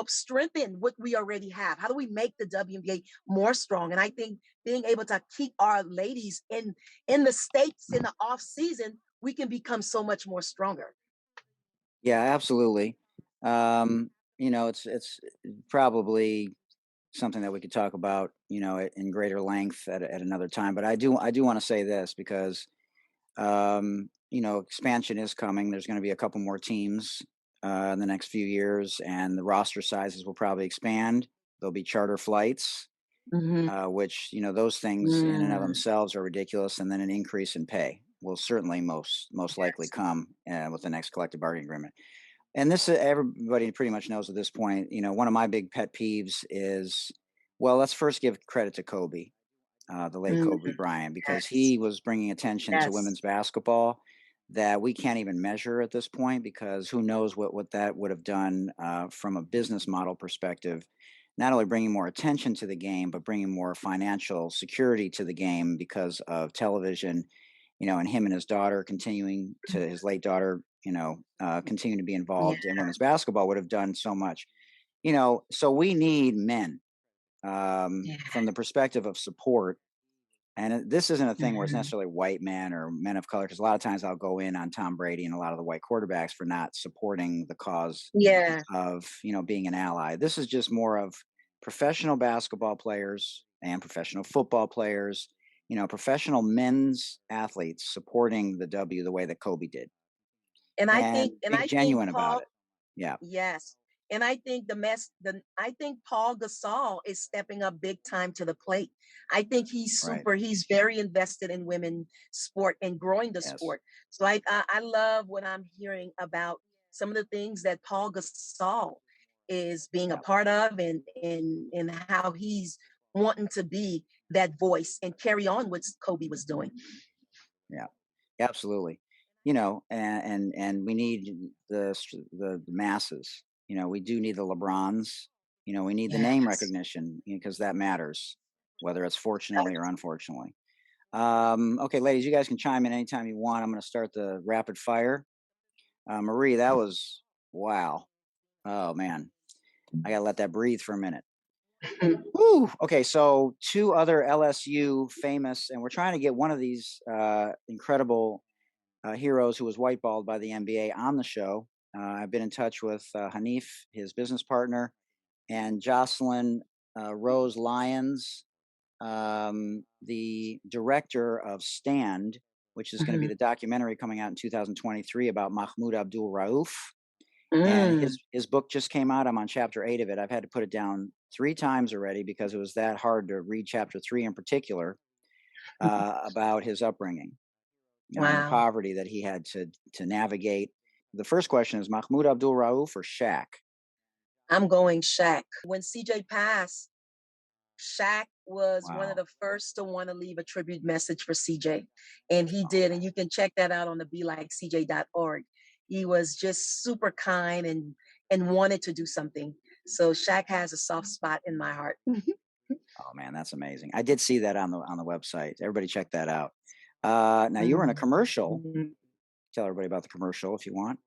strengthen what we already have. How do we make the WNBA more strong? And I think being able to keep our ladies in the States in the off season, we can become so much more stronger. Yeah, absolutely. It's probably something that we could talk about, in greater length at another time. But I do want to say this, because expansion is coming. There's going to be a couple more teams in the next few years, and the roster sizes will probably expand. There'll be charter flights, which, those things in and of themselves are ridiculous. And then an increase in pay will certainly most likely come with the next collective bargaining agreement. And this, everybody pretty much knows at this point. One of my big pet peeves is, well, let's first give credit to Kobe, the late Kobe Bryant, because he was bringing attention to women's basketball that we can't even measure at this point, because who knows what that would have done from a business model perspective, not only bringing more attention to the game, but bringing more financial security to the game because of television, and him and his daughter continuing to, his late daughter, continue to be involved in women's basketball would have done so much, so we need men from the perspective of support. And this isn't a thing where it's necessarily white men or men of color, because a lot of times I'll go in on Tom Brady and a lot of the white quarterbacks for not supporting the cause of, being an ally. This is just more of professional basketball players and professional football players, professional men's athletes supporting the W the way that Kobe did. And I think, genuine Paul, about it. Yeah. Yes. And I think I think Paul Gasol is stepping up big time to the plate. I think he's he's very invested in women's sport and growing the sport. So I love what I'm hearing about some of the things that Paul Gasol is being a part of, and how he's wanting to be that voice and carry on what Kobe was doing. Yeah, absolutely. You know, and we need the masses. You know, we do need the LeBrons. You know, we need the name Yes. recognition because that matters, whether it's fortunately or unfortunately. Okay, ladies, you guys can chime in anytime you want. I'm going to start the rapid fire. Marie, that was wow. Oh man, I gotta let that breathe for a minute. Woo. Okay, so two other LSU famous, and we're trying to get one of these incredible heroes who was whiteballed by the NBA on the show. I've been in touch with Hanif, his business partner, and Jocelyn Rose Lyons, the director of Stand, which is going to be the documentary coming out in 2023 about Mahmoud Abdul Rauf. And his book just came out. I'm on chapter 8 of it. I've had to put it down 3 times already because it was that hard to read chapter 3 in particular about his upbringing. You know, and the poverty that he had to navigate. The first question is Mahmoud Abdul Rauf or Shaq? I'm going Shaq. When CJ passed, Shaq was one of the first to want to leave a tribute message for CJ. And he did. And you can check that out on the belikecj.org. He was just super kind and wanted to do something. So Shaq has a soft spot in my heart. Oh man, that's amazing. I did see that on the website. Everybody check that out. Now you were in a commercial. Tell everybody about the commercial if you want.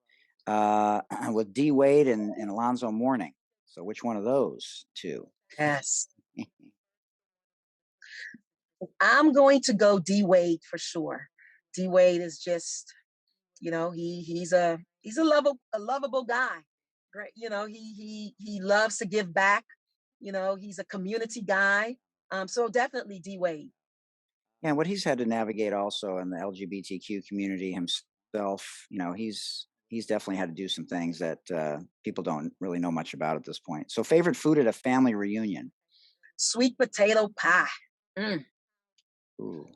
With D Wade and Alonzo Mourning. So which one of those two? Yes. I'm going to go D Wade for sure. D Wade is just, you know, he's a lovable guy. Great, you know, he loves to give back. You know, he's a community guy. So definitely D Wade. And what he's had to navigate also in the LGBTQ community himself, you know, he's definitely had to do some things that people don't really know much about at this point. So favorite food at a family reunion? Sweet potato pie. Ooh.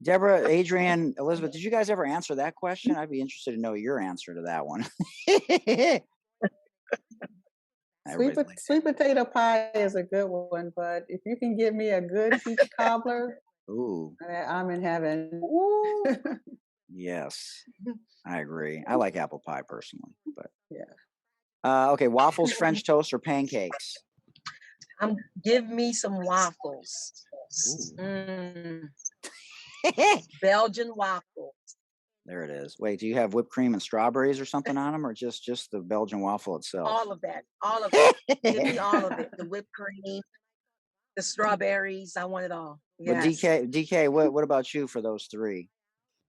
Deborah, Adrian, Elizabeth, did you guys ever answer that question? I'd be interested to know your answer to that one. Sweet potato pie is a good one, but if you can give me a good peach cobbler, I'm in heaven. Yes, I agree. I like apple pie personally, but yeah. Okay, waffles, French toast, or pancakes? Give me some waffles. Belgian waffles. There it is. Wait, do you have whipped cream and strawberries or something on them, or just the Belgian waffle itself? All of that. All of it. Give me all of it. The whipped cream, the strawberries. I want it all. Yes. But DK, what about you for those 3?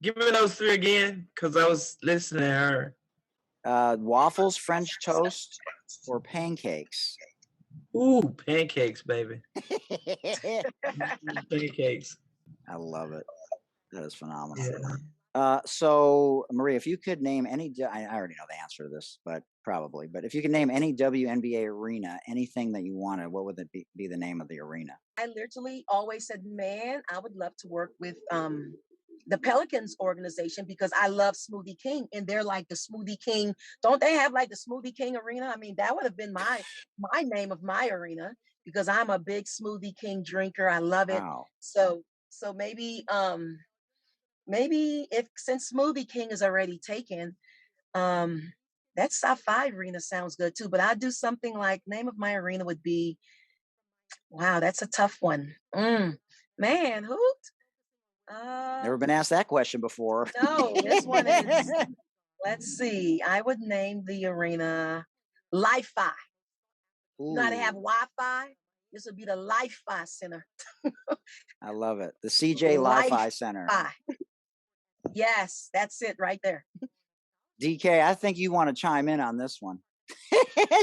Give me those 3 again, because I was listening to her. Waffles, French toast, or pancakes? Ooh, pancakes, baby. Pancakes. I love it. That is phenomenal. Yeah. So Maria, if you could name any, I already know the answer to this, but if you could name any WNBA arena, anything that you wanted, what would it be the name of the arena? I literally always said, man, I would love to work with the Pelicans organization because I love Smoothie King and they're like the Smoothie King. Don't they have like the Smoothie King arena? I mean, that would have been my name of my arena because I'm a big Smoothie King drinker. I love it. Wow. So maybe if since Smoothie King is already taken, that Sci-Fi arena sounds good too. But I'd do something like name of my arena would be, wow, that's a tough one. Man, Hoot. Never been asked that question before. No, this one is, let's see. I would name the arena Li-Fi. You gotta have Wi-Fi. This would be the Li-Fi Center. I love it. The CJ Li-Fi Center. Yes, that's it right there. DK, I think you want to chime in on this one.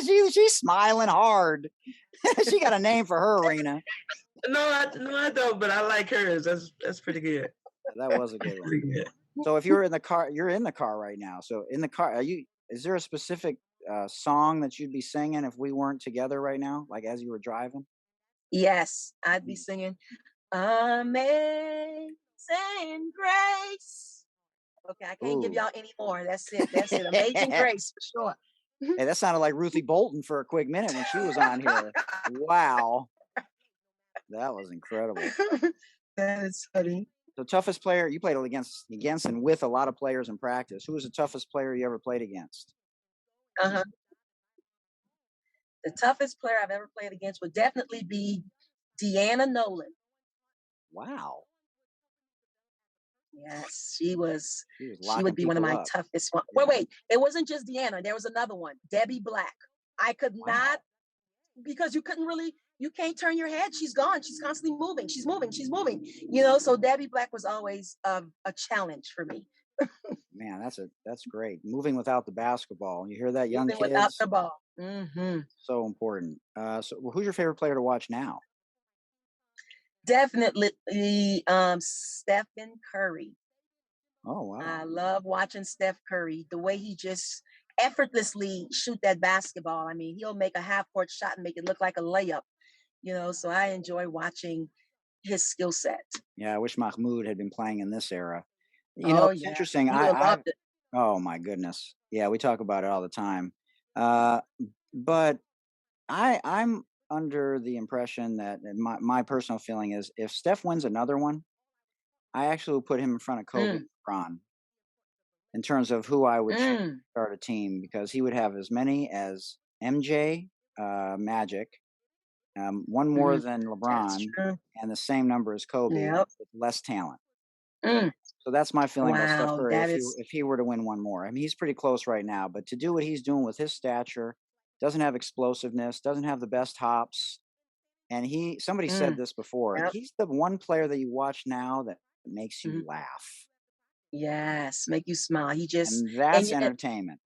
She's smiling hard. She got a name for her arena. No, I don't, but I like hers. That's pretty good. That was a good one. So if you're in the car, you're in the car right now. So in the car, is there a specific song that you'd be singing if we weren't together right now, like as you were driving? Yes, I'd be singing Amazing Grace. Okay, I can't give y'all any more. That's it. Amazing Grace for sure. Hey, that sounded like Ruthie Bolton for a quick minute when she was on here. Wow. That was incredible. That is funny. The toughest player you played against and with a lot of players in practice. Who was the toughest player you ever played against? Uh-huh. The toughest player I've ever played against would definitely be Deanna Nolan. Wow. Yes, she would locking be one of my people up. toughest ones. Yeah. Wait, it wasn't just Deanna. There was another one, Debbie Black. I could not, because you can't turn your head. She's gone. She's constantly moving. She's moving. So Debbie Black was always a challenge for me. Man, that's great. Moving without the basketball. You hear that, young Moving kids? without the ball. Mm-hmm. So important. So who's your favorite player to watch now? Definitely Stephen Curry. Oh, wow. I love watching Steph Curry, the way he just effortlessly shoot that basketball. I mean, he'll make a half-court shot and make it look like a layup, so I enjoy watching his skill set. Yeah, I wish Mahmoud had been playing in this era. It's interesting. You would have loved it. Oh, my goodness. Yeah, we talk about it all the time. But I'm under the impression that my personal feeling is if Steph wins another one, I actually will put him in front of Kobe and LeBron in terms of who I would start a team, because he would have as many as MJ, Magic, one more than LeBron, and the same number as Kobe with less talent. So that's my feeling about Steph Curry if he were to win one more. I mean, he's pretty close right now, but to do what he's doing with his stature, doesn't have explosiveness, doesn't have the best hops. And somebody said this before, he's the one player that you watch now that makes you laugh. Yes, make you smile. And that's entertainment.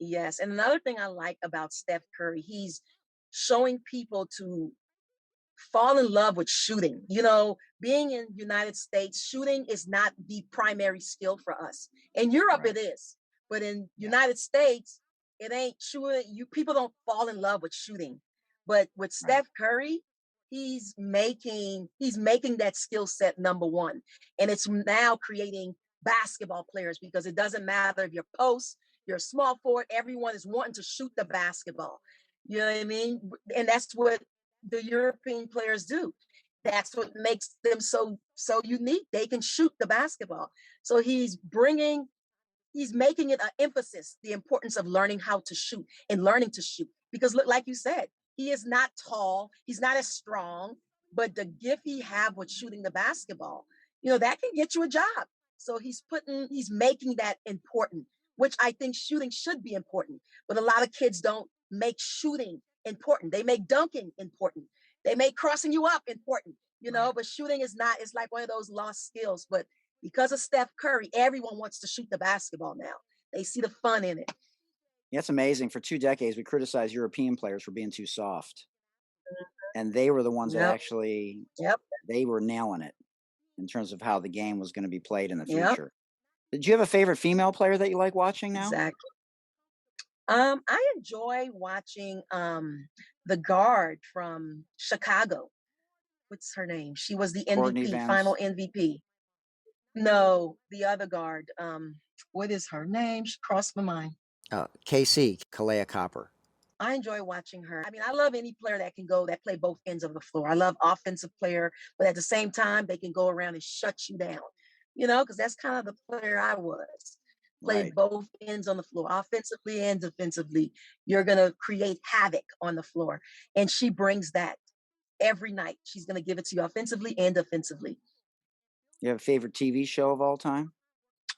Yes. And another thing I like about Steph Curry, he's showing people to fall in love with shooting. Being in the United States, shooting is not the primary skill for us. In Europe, it is. But in United States, it ain't shooting. People don't fall in love with shooting. But with Steph Curry, he's making that skill set number one. And it's now creating basketball players, because it doesn't matter if you're post, you're small forward, everyone is wanting to shoot the basketball. You know what I mean? And that's what the European players do. That's what makes them so unique. They can shoot the basketball. So he's making it an emphasis, the importance of learning how to shoot and learning to shoot. Because look, like you said, he is not tall, he's not as strong, but the gift he have with shooting the basketball, that can get you a job. So he's making that important, which I think shooting should be important. But a lot of kids don't make shooting important. They make dunking important. They make crossing you up important, but shooting is not, it's like one of those lost skills. But because of Steph Curry, everyone wants to shoot the basketball now. They see the fun in it. Yeah, it's amazing. For 2 decades, we criticized European players for being too soft. And they were the ones that actually, they were nailing it in terms of how the game was going to be played in the future. Did you have a favorite female player that you like watching now? Exactly. I enjoy watching the guard from Chicago. What's her name? She was the MVP, final MVP. No, the other guard. What is her name? She crossed my mind. KC, Kalea Copper. I enjoy watching her. I mean, I love any player that play both ends of the floor. I love offensive player, but at the same time, they can go around and shut you down, because that's kind of the player I was. Play both ends on the floor, offensively and defensively. You're going to create havoc on the floor. And she brings that every night. She's going to give it to you offensively and defensively. You have a favorite TV show of all time?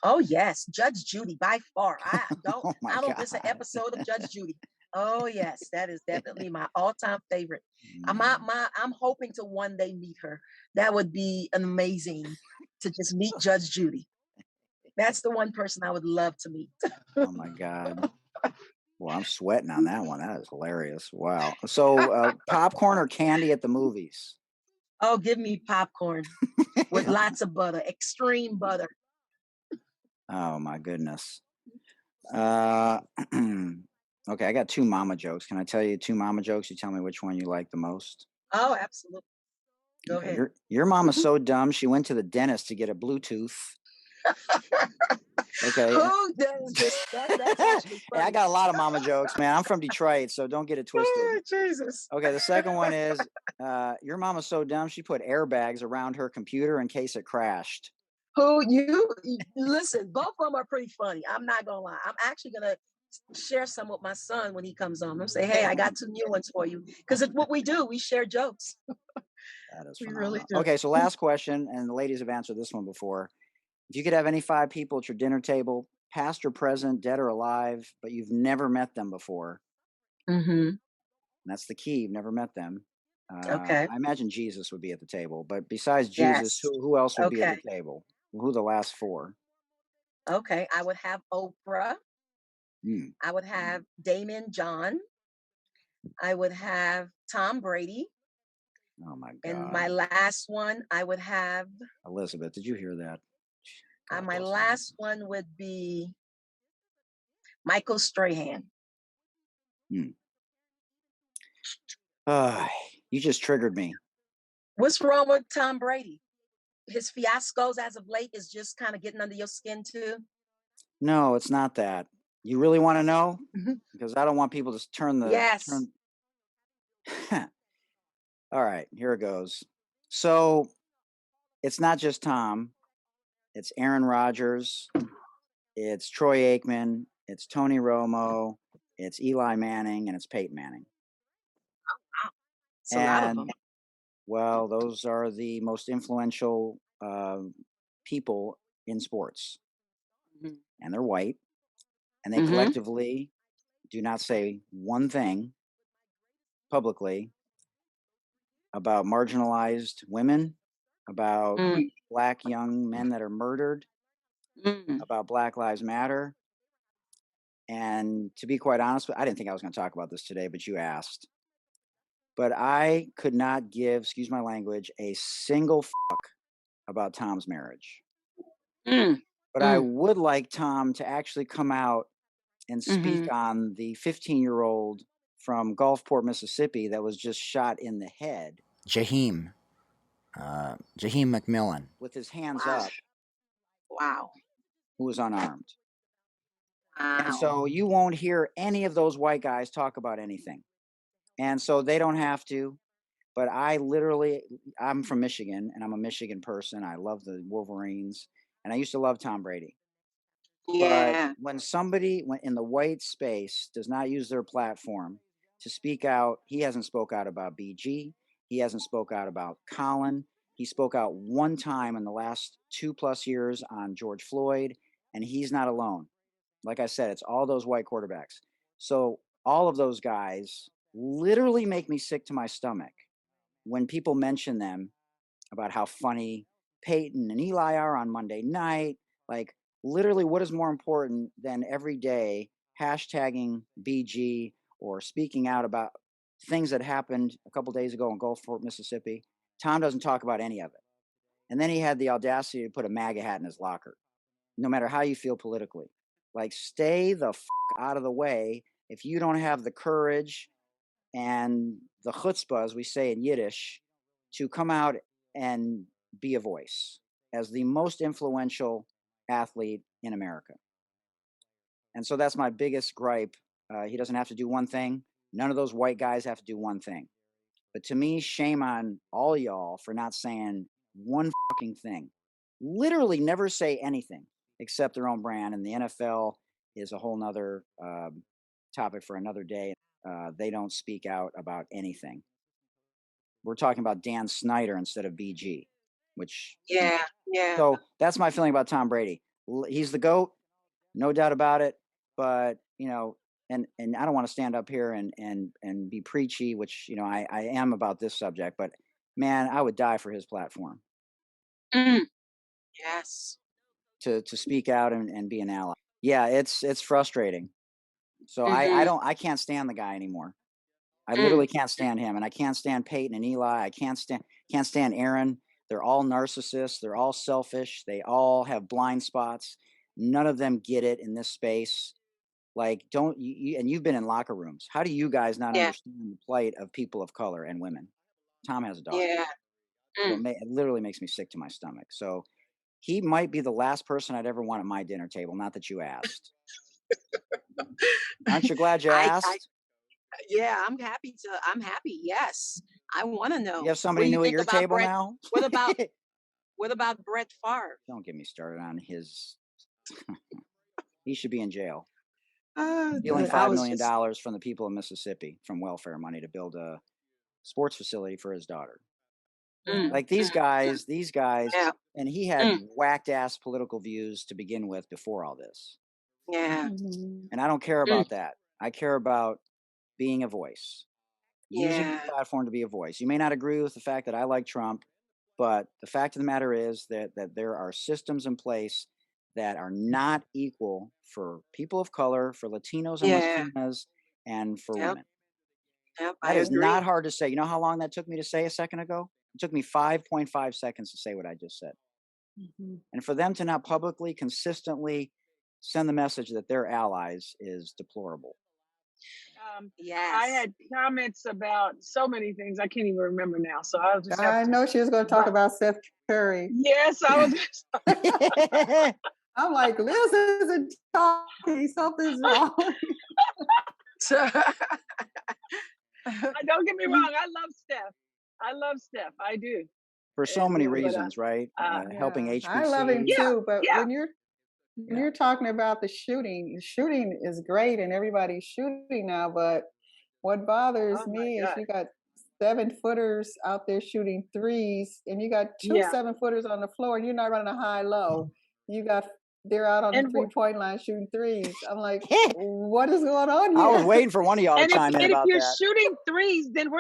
Oh, yes. Judge Judy, by far. I don't miss an episode of Judge Judy. Oh, yes. That is definitely my all-time favorite. I'm hoping to one day meet her. That would be amazing to just meet Judge Judy. That's the one person I would love to meet. Oh, my God. Well, I'm sweating on that one. That is hilarious. Wow. So popcorn or candy at the movies? Oh, give me popcorn with lots of butter, extreme butter. Oh, my goodness. Okay, I got 2 mama jokes. Can I tell you 2 mama jokes? You tell me which one you like the most. Oh, absolutely. Go ahead. Your mama's so dumb, she went to the dentist to get a Bluetooth. Okay. Who does this? That's actually Hey, I funny. got a lot of mama jokes, man. I'm from Detroit, so don't get it twisted. Oh, Jesus. Okay, the second one is your mama's so dumb she put airbags around her computer in case it crashed. Who you listen, both of them are pretty funny. I'm not gonna lie. I'm actually gonna share some with my son when he comes home. I'm say, hey, I got 2 new ones for you. Because it's what we do. We share jokes. That is We phenomenal. really do. Okay, so last question, and the ladies have answered this one before. If you could have any 5 people at your dinner table, past or present, dead or alive, but you've never met them before, Mm-hmm. that's the key. You've never met them. Okay. I imagine Jesus would be at the table, but besides Jesus, Yes. who else would be at Okay. the table? Who are the last 4? Okay. I would have Oprah. Mm. I would have Damon John. I would have Tom Brady. Oh my God. And my last one, I would have Elizabeth, did you hear that? my last one would be Michael Strahan. Hmm. You just triggered me. What's wrong with Tom Brady? His fiascos as of late is just kind of getting under your skin too. No, it's not that. You really want to know? Mm-hmm. Because I don't want people to turn the Yes. All right, here it goes. So it's not just Tom. It's Aaron Rodgers. It's Troy Aikman. It's Tony Romo. It's Eli Manning, and it's Peyton Manning. It's a lot of them. Well, those are the most influential people in sports. Mm-hmm. And they're white. And they Mm-hmm. collectively do not say one thing publicly about marginalized women, about Black young men that are murdered, about Black Lives Matter. And to be quite honest, I didn't think I was going to talk about this today, but you asked. But I could not give, excuse my language, a single fuck about Tom's marriage. But I would like Tom to actually come out and speak on the 15-year-old from Gulfport, Mississippi that was just shot in the head. Jaheim McMillan, with his hands up. Wow. Who was unarmed. Wow. And so you won't hear any of those white guys talk about anything. And so they don't have to. But I'm from Michigan, and I'm a Michigan person. I love the Wolverines, and I used to love Tom Brady. Yeah. But when somebody in the white space does not use their platform to speak out, he hasn't spoke out about BG. He hasn't spoke out about Colin. He spoke out one time in the last 2+ years on George Floyd, and he's not alone. Like I said, it's all those white quarterbacks. So all of those guys literally make me sick to my stomach when people mention them about how funny Peyton and Eli are on Monday night. Like, literally, what is more important than every day hashtagging BG or speaking out about things that happened a couple days ago in Gulfport, Mississippi? Tom doesn't talk about any of it. And then he had the audacity to put a MAGA hat in his locker, no matter how you feel politically. Like, stay the out of the way if you don't have the courage and the chutzpah, as we say in Yiddish, to come out and be a voice as the most influential athlete in America. And so that's my biggest gripe. He doesn't have to do one thing. None of those white guys have to do one thing. But to me, shame on all y'all for not saying one fucking thing. Literally never say anything except their own brand. And the NFL is a whole nother topic for another day. They don't speak out about anything. We're talking about Dan Snyder instead of BG, which yeah. So that's my feeling about Tom Brady. He's the GOAT, no doubt about it. But and I don't want to stand up here and be preachy, which I am about this subject. But man, I would die for his platform. Yes. To speak out and be an ally. Yeah, it's frustrating. So I can't stand the guy anymore. I literally can't stand him, and I can't stand Peyton and Eli. I can't stand Aaron. They're all narcissists. They're all selfish. They all have blind spots. None of them get it in this space. Like, and you've been in locker rooms. How do you guys not understand the plight of people of color and women? Tom has a daughter. Yeah. So it literally makes me sick to my stomach. So he might be the last person I'd ever want at my dinner table. Not that you asked. Aren't you glad you asked? Yeah, I'm happy to. I'm happy. Yes, I want to know. You have somebody new at your table Brett, now? What about Brett Favre? Don't get me started on his. He should be in jail. Stealing $5 million from the people of Mississippi from welfare money to build a sports facility for his daughter. Like these guys, Yeah. and he had whacked ass political views to begin with before all this. Yeah. And I don't care about that. I care about being a voice, using the platform to be a voice. You may not agree with the fact that I like Trump, but the fact of the matter is that there are systems in place that are not equal for people of color, for Latinos and Latinas, and for women. Yep, That is not hard to say. You know how long that took me to say a second ago? It took me 5.5 seconds to say what I just said. And for them to not publicly, consistently send the message that they're allies is deplorable. I had comments about so many things. I can't even remember now. So I'll just. I know she was going to talk about Steph Curry. Yes, I was. I'm like, Liz isn't talking. Something's wrong. Don't get me wrong. I love Steph. I do. For so many reasons, right? Helping HBC. I love him too, but when you're talking about the shooting is great and everybody's shooting now, but what bothers me is you got 7-footers out there shooting threes and you got two 7-footers on the floor and you're not running a high-low. They're out on the 3-point line shooting threes. I'm like, what is going on here? I was waiting for one of y'all to chime in about that. And if you're shooting threes, then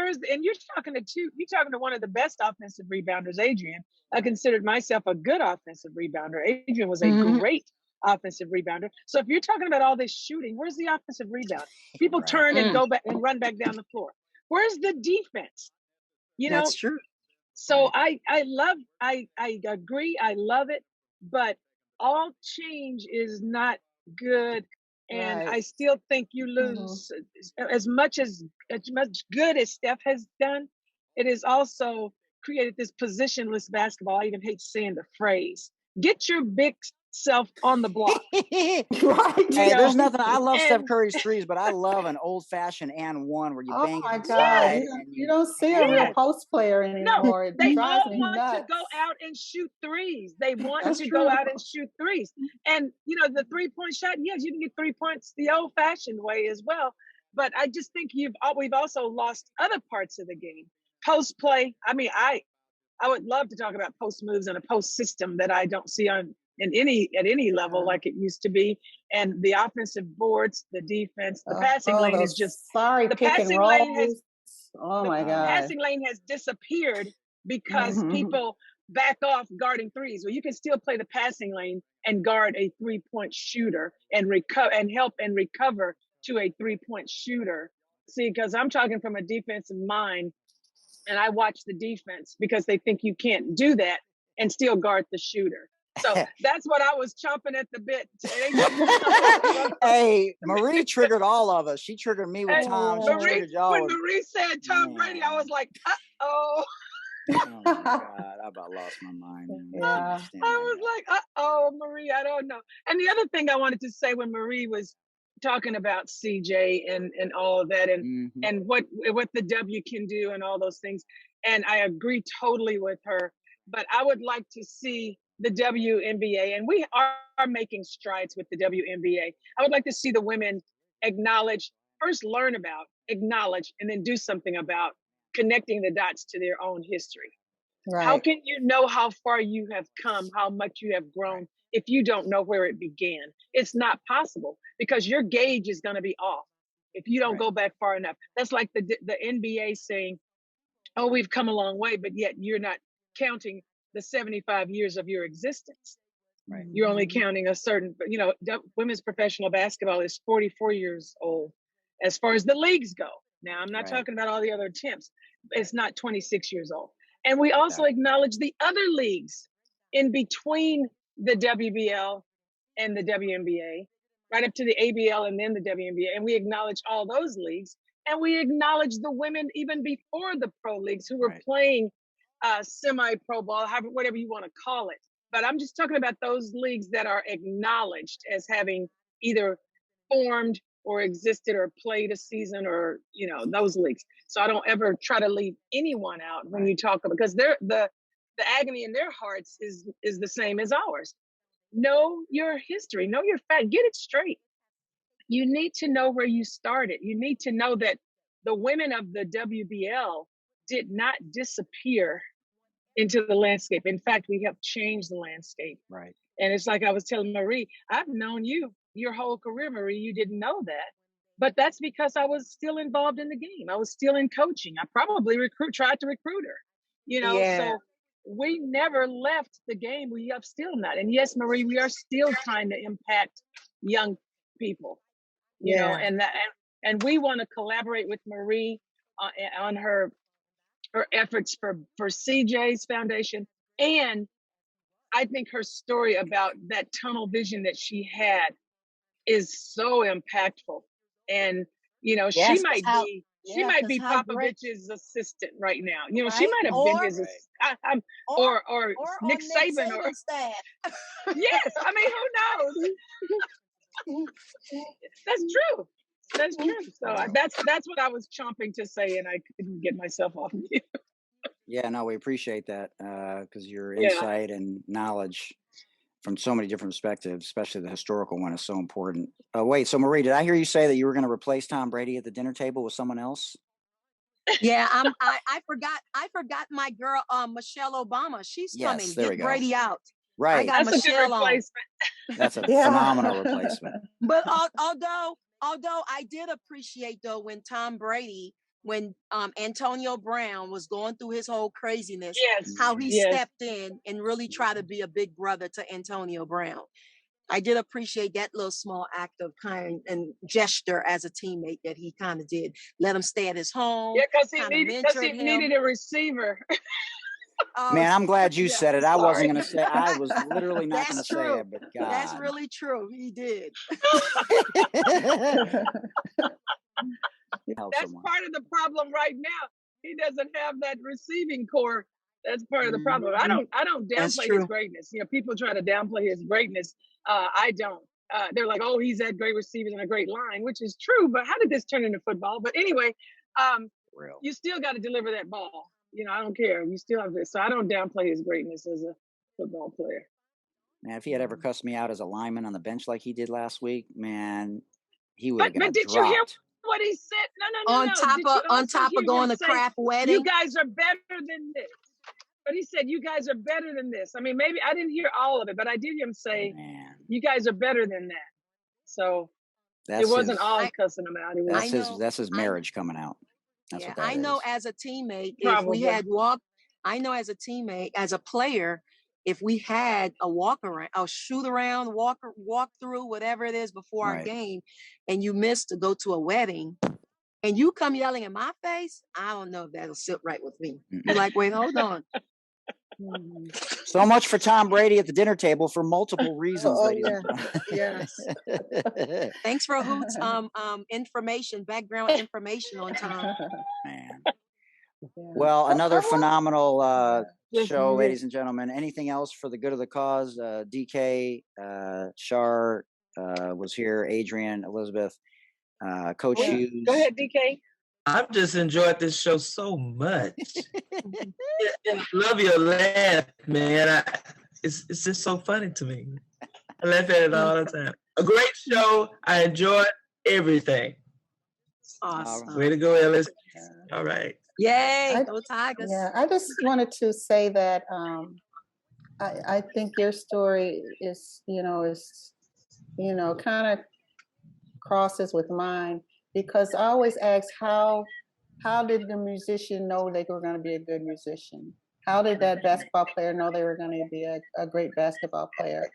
you're talking to one of the best offensive rebounders, Adrian. I considered myself a good offensive rebounder. Adrian was a great offensive rebounder. So if you're talking about all this shooting, where's the offensive rebound? People turn and go back and run back down the floor. Where's the defense? That's true. So I agree. I love it, but all change is not good. And I still think you lose as much good as Steph has done. It has also created this positionless basketball. I even hate saying the phrase. Get your big self on the block. Hey, there's nothing. I love Steph Curry's threes, but I love an old-fashioned and one where you bang. Oh my God! You don't see a real post player anymore. No, they all want to go out and shoot threes. They want to go out and shoot threes. And the 3-point shot. Yes, you can get 3 points the old-fashioned way as well. But I just think we've also lost other parts of the game. Post play. I mean, I would love to talk about post moves and a post system that I don't see at any level like it used to be. And the offensive boards, the defense, the passing lane is just the passing lane has my God. Passing lane has disappeared because people back off guarding threes. Well, you can still play the passing lane and guard a 3-point shooter and recover to a 3-point shooter. See, because I'm talking from a defensive mind, and I watch the defense because they think you can't do that and still guard the shooter. So that's what I was chomping at the bit. Hey, Marie triggered all of us. She triggered me with Tom. When Marie said Tom Brady, I was like, uh-oh. Oh my God, I about lost my mind. I was like, uh-oh, Marie, I don't know. And the other thing I wanted to say when Marie was talking about CJ and all of that and what the W can do and all those things. And I agree totally with her, but I would like to see the WNBA, and we are making strides with the WNBA. I would like to see the women first learn about, acknowledge, and then do something about connecting the dots to their own history. Right. How can you know how far you have come, how much you have grown, if you don't know where it began? It's not possible because your gauge is going to be off if you don't go back far enough. That's like the NBA saying, oh, we've come a long way, but yet you're not counting the 75 years of your existence. Right. You're only counting a certain, women's professional basketball is 44 years old as far as the leagues go. Now, I'm not talking about all the other attempts. It's not 26 years old. And we also acknowledge the other leagues in between the WBL and the WNBA, right up to the ABL and then the WNBA. And we acknowledge all those leagues. And we acknowledge the women even before the pro leagues who were playing semi-pro ball, whatever you want to call it. but I'm just talking about those leagues that are acknowledged as having either formed or existed or played a season, or those leagues. So I don't ever try to leave anyone out when you talk about, because the agony in their hearts is the same as ours. Know your history, know your fact, get it straight. You need to know where you started. You need to know that the women of the WBL did not disappear into the landscape. In fact, we have changed the landscape. Right. And it's like I was telling Marie, I've known you your whole career, Marie. You didn't know that. But that's because I was still involved in the game. I was still in coaching. I probably tried to recruit her, so we never left the game. We have still not. And yes, Marie, we are still trying to impact young people, and we want to collaborate with Marie on her efforts for CJ's foundation. And I think her story about that tunnel vision that she had is so impactful. And she might be Popovich's assistant right now. She might have been his or Nick Saban or staff. Yes, I mean, who knows? That's true. So that's what I was chomping to say, and I couldn't get myself off mute. Yeah, no, we appreciate that because your insight and knowledge from so many different perspectives, especially the historical one, is so important. Wait, so Marie, did I hear you say that you were going to replace Tom Brady at the dinner table with someone else? Yeah, I forgot my girl, Michelle Obama. She's coming. Get Brady out. Right. I got That's Michelle a good replacement. That's a phenomenal replacement. But although I did appreciate though when Antonio Brown was going through his whole craziness, how he stepped in and really tried to be a big brother to Antonio Brown. I did appreciate that little small act of kind and gesture as a teammate that he kind of did. Let him stay at his home. Yeah, because he needed a receiver. Man, I'm glad you said it. I wasn't going to say. I was literally not going to say it, but God, that's really true. He did. That's part of the problem right now. He doesn't have that receiving core. That's part of the problem. I don't downplay his greatness. People try to downplay his greatness. I don't. They're like, oh, he's had great receivers and a great line, which is true. But how did this turn into football? But anyway, you still got to deliver that ball. I don't care. You still have this. So I don't downplay his greatness as a football player. Man, if he had ever cussed me out as a lineman on the bench like he did last week, man, he would have got dropped. But did you hear what he said? No. On top of going to Kraft wedding, you guys are better than this. But he said, you guys are better than this. I mean, maybe I didn't hear all of it, but I did hear him say, you guys are better than that. So it wasn't all cussing him out. That's his marriage coming out. That's what that I know as a teammate, if we had as a teammate, as a player, if we had a walk around, a shoot around, walk through, whatever it is before our game, and you missed to go to a wedding, and you come yelling in my face, I don't know if that'll sit right with me. You're like, wait, hold on. So much for Tom Brady at the dinner table for multiple reasons, ladies. Yes. Thanks for Hoots background information on Tom. Man. Well, another phenomenal show, ladies and gentlemen. Anything else for the good of the cause? DK, Shar was here, Adrian, Elizabeth, Coach Hughes. Go ahead, DK. I've just enjoyed this show so much. I love your laugh, man. It's just so funny to me. I laugh at it all the time. A great show. I enjoyed everything. Awesome. Way to go, Ellis. All right. Yay, go Tigers. Yeah, I just wanted to say that I think your story is kind of crosses with mine, because I always ask how did the musician know they were going to be a good musician? How did that basketball player know they were going to be a great basketball player?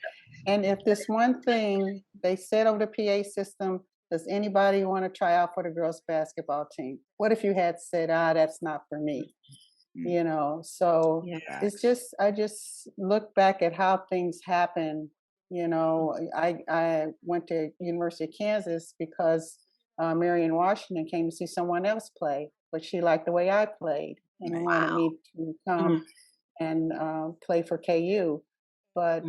And if this one thing they said over the PA system, does anybody want to try out for the girls basketball team? What if you had said, that's not for me? So it's just, I just look back at how things happen. I went to University of Kansas because Marion Washington came to see someone else play, but she liked the way I played and wanted me to come and play for KU. but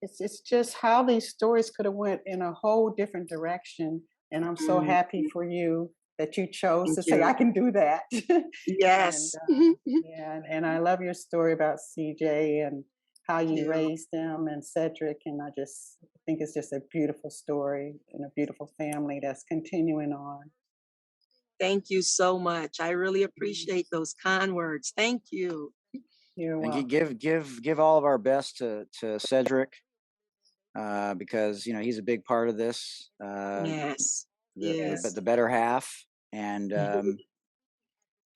it's just how these stories could have went in a whole different direction. And I'm so happy for you that you chose to say, I can do that. Yes. And I love your story about CJ and how you raised them and Cedric. And I just think it's just a beautiful story and a beautiful family that's continuing on. Thank you so much. I really appreciate those kind words. Thank you. You're welcome. Give all of our best to Cedric, because he's a big part of this. Yes. The better half, and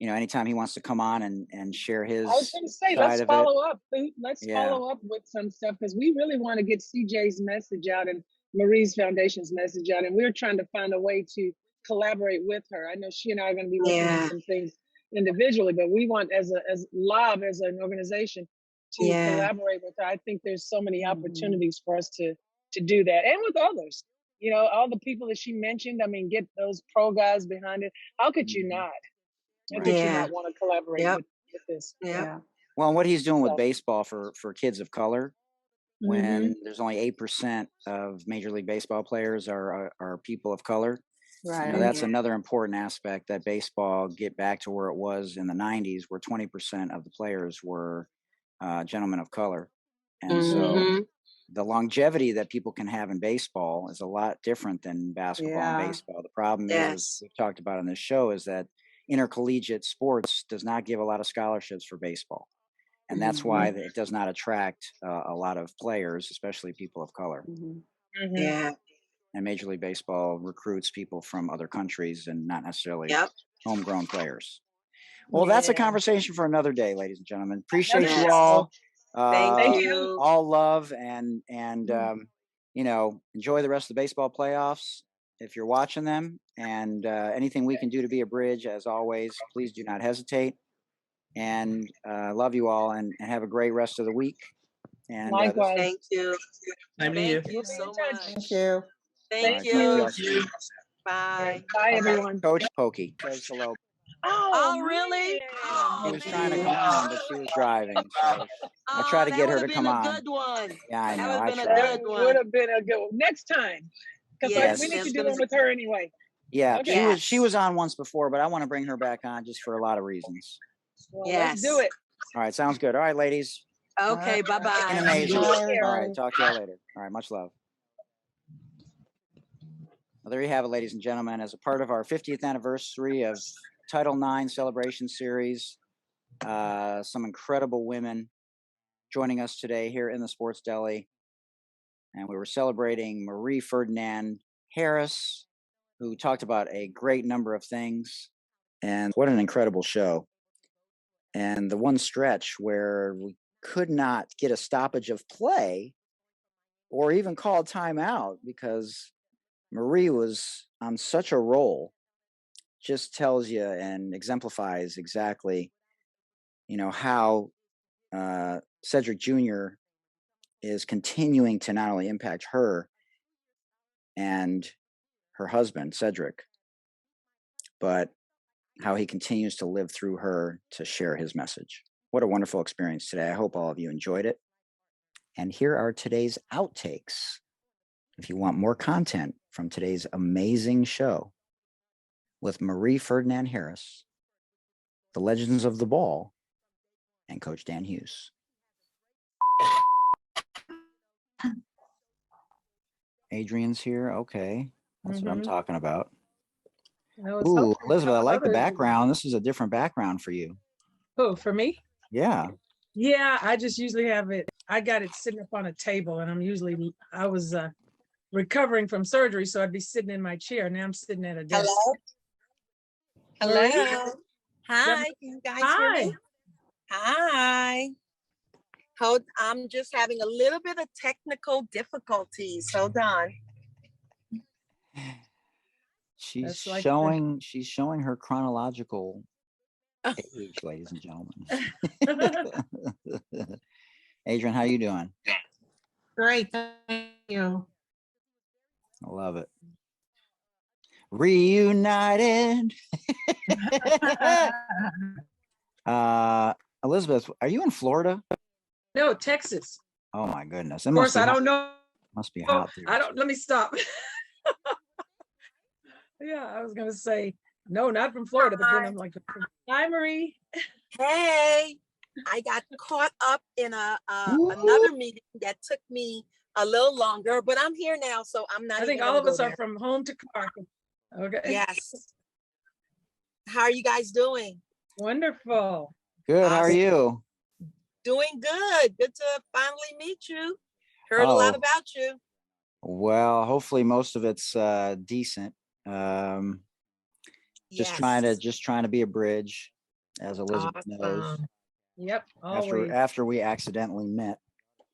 anytime he wants to come on and share his. I was going to say, let's follow up. Let's follow up with some stuff, because we really want to get CJ's message out and Marie's Foundation's message out, and we're trying to find a way to collaborate with her. I know she and I are going to be looking at some things individually, but we want as LOB, as an organization, to collaborate with her. I think there's so many opportunities for us to do that, and with others. All the people that she mentioned. I mean, get those pro guys behind it. How could you not? How could you not want to collaborate with this? Yeah. Well, and what he's doing with baseball for kids of color, when there's only 8% of Major League Baseball players are people of color. Right. That's another important aspect, that baseball get back to where it was in the 90s, where 20% of the players were gentlemen of color. And so the longevity that people can have in baseball is a lot different than basketball and baseball. The problem is, as we've talked about on this show, is that intercollegiate sports does not give a lot of scholarships for baseball. And that's why it does not attract a lot of players, especially people of color. Yeah. And Major League Baseball recruits people from other countries and not necessarily homegrown players. Well, that's a conversation for another day, ladies and gentlemen. Appreciate you all. Thank you. All love and enjoy the rest of the baseball playoffs if you're watching them. And anything we can do to be a bridge, as always, please do not hesitate. And love you all, and have a great rest of the week. And likewise. Thank you. Same to you. Thank you so much. Thank you. Thank you. you. Bye. Bye, everyone. Coach Pokey says hello. Oh, really? She was trying to come on, but she was driving. So I tried to get her to come on. That would have been a good one. Yeah, I know. That would have been tried. a good one. Would have been a good one. Next time. Because we need to do one with her anyway. Yeah, Okay. she was on once before, but I want to bring her back on just for a lot of reasons. Well, let's do it. All right, sounds good. All right, ladies. Okay, bye-bye. Been amazing. All right, talk to y'all later. All right, much love. Well, there you have it, ladies and gentlemen. As a part of our 50th anniversary of Title IX Celebration Series, some incredible women joining us today here in the Sports Deli. And we were celebrating Marie Ferdinand-Harris, who talked about a great number of things. And what an incredible show. And the one stretch where we could not get a stoppage of play or even call a timeout because Marie was on such a roll, just tells you and exemplifies exactly, how Cedric Jr. is continuing to not only impact her and her husband, Cedric, but how he continues to live through her to share his message. What a wonderful experience today. I hope all of you enjoyed it. And here are today's outtakes. If you want more content from today's amazing show with Marie Ferdinand-Harris, the Legends of the Ball, and Coach Dan Hughes. Adrian's here. Okay. That's what I'm talking about. Ooh, Elizabeth, I like the background. This is a different background for you. Oh, for me? Yeah. Yeah, I just usually have it. I got it sitting up on a table, and I was recovering from surgery, so I'd be sitting in my chair. Now I'm sitting at a desk. Hello. Hi. Can you guys hear me? Hi. I'm just having a little bit of technical difficulties. Hold on. She's showing her chronological age, ladies and gentlemen. Adrian, how you doing? Great, thank you. I love it. Reunited. Elizabeth, are you in Florida? No, Texas. Oh my goodness. Of course, I don't know. Must be hot there. Let me stop. Yeah, I was gonna say, no, not from Florida, but then I'm like, hi, Marie. Hey, I got caught up in another meeting that took me a little longer, but I'm here now, so I'm not. I think all of us are from home to car. Okay. Yes. How are you guys doing? Wonderful. Good. How are you? Doing good. Good to finally meet you. Heard a lot about you. Well, hopefully most of it's decent. Just trying to be a bridge, as Elizabeth knows. Yep. Always. After we accidentally met,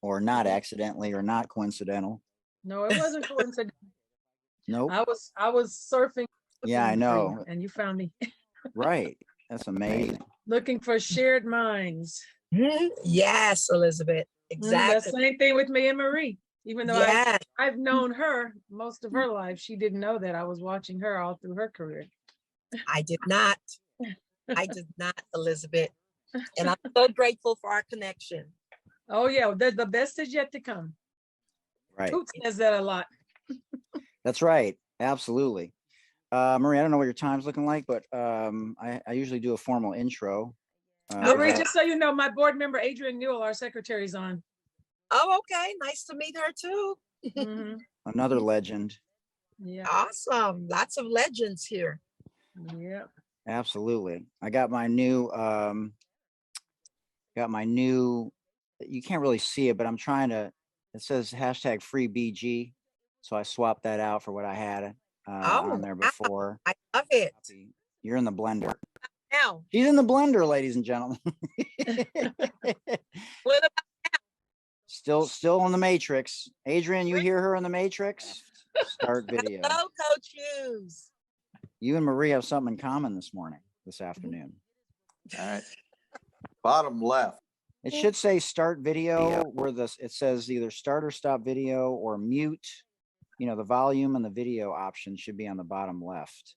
or not accidentally, or not coincidental. No, it wasn't coincidental. Nope. I was surfing. Yeah, I know. And you found me. Right. That's amazing. Looking for shared minds. Yes, Elizabeth. Exactly. The same thing with me and Marie. Even though I've known her most of her life, she didn't know that I was watching her all through her career. I did not. I did not, Elizabeth. And I'm so grateful for our connection. Oh yeah, the best is yet to come. Right. Hoot says that a lot. That's right. Absolutely. Marie, I don't know what your time's looking like, but I usually do a formal intro. Marie, just so you know, my board member, Adrian Newell, our secretary, is on. Oh, okay. Nice to meet her too. Another legend. Yeah. Awesome. Lots of legends here. Yeah. Absolutely. I got my new, you can't really see it, but I'm trying to, it says hashtag free BG. So I swapped that out for what I had on there before. I love it. You're in the blender. Now. She's in the blender, ladies and gentlemen. What about Still on the Matrix. Adrian, you hear her in the Matrix? Start video. Hello, Coach Hughes. You and Marie have something in common this afternoon. All right. Bottom left. It should say start video where it says either start or stop video or mute. You know, the volume and the video option should be on the bottom left.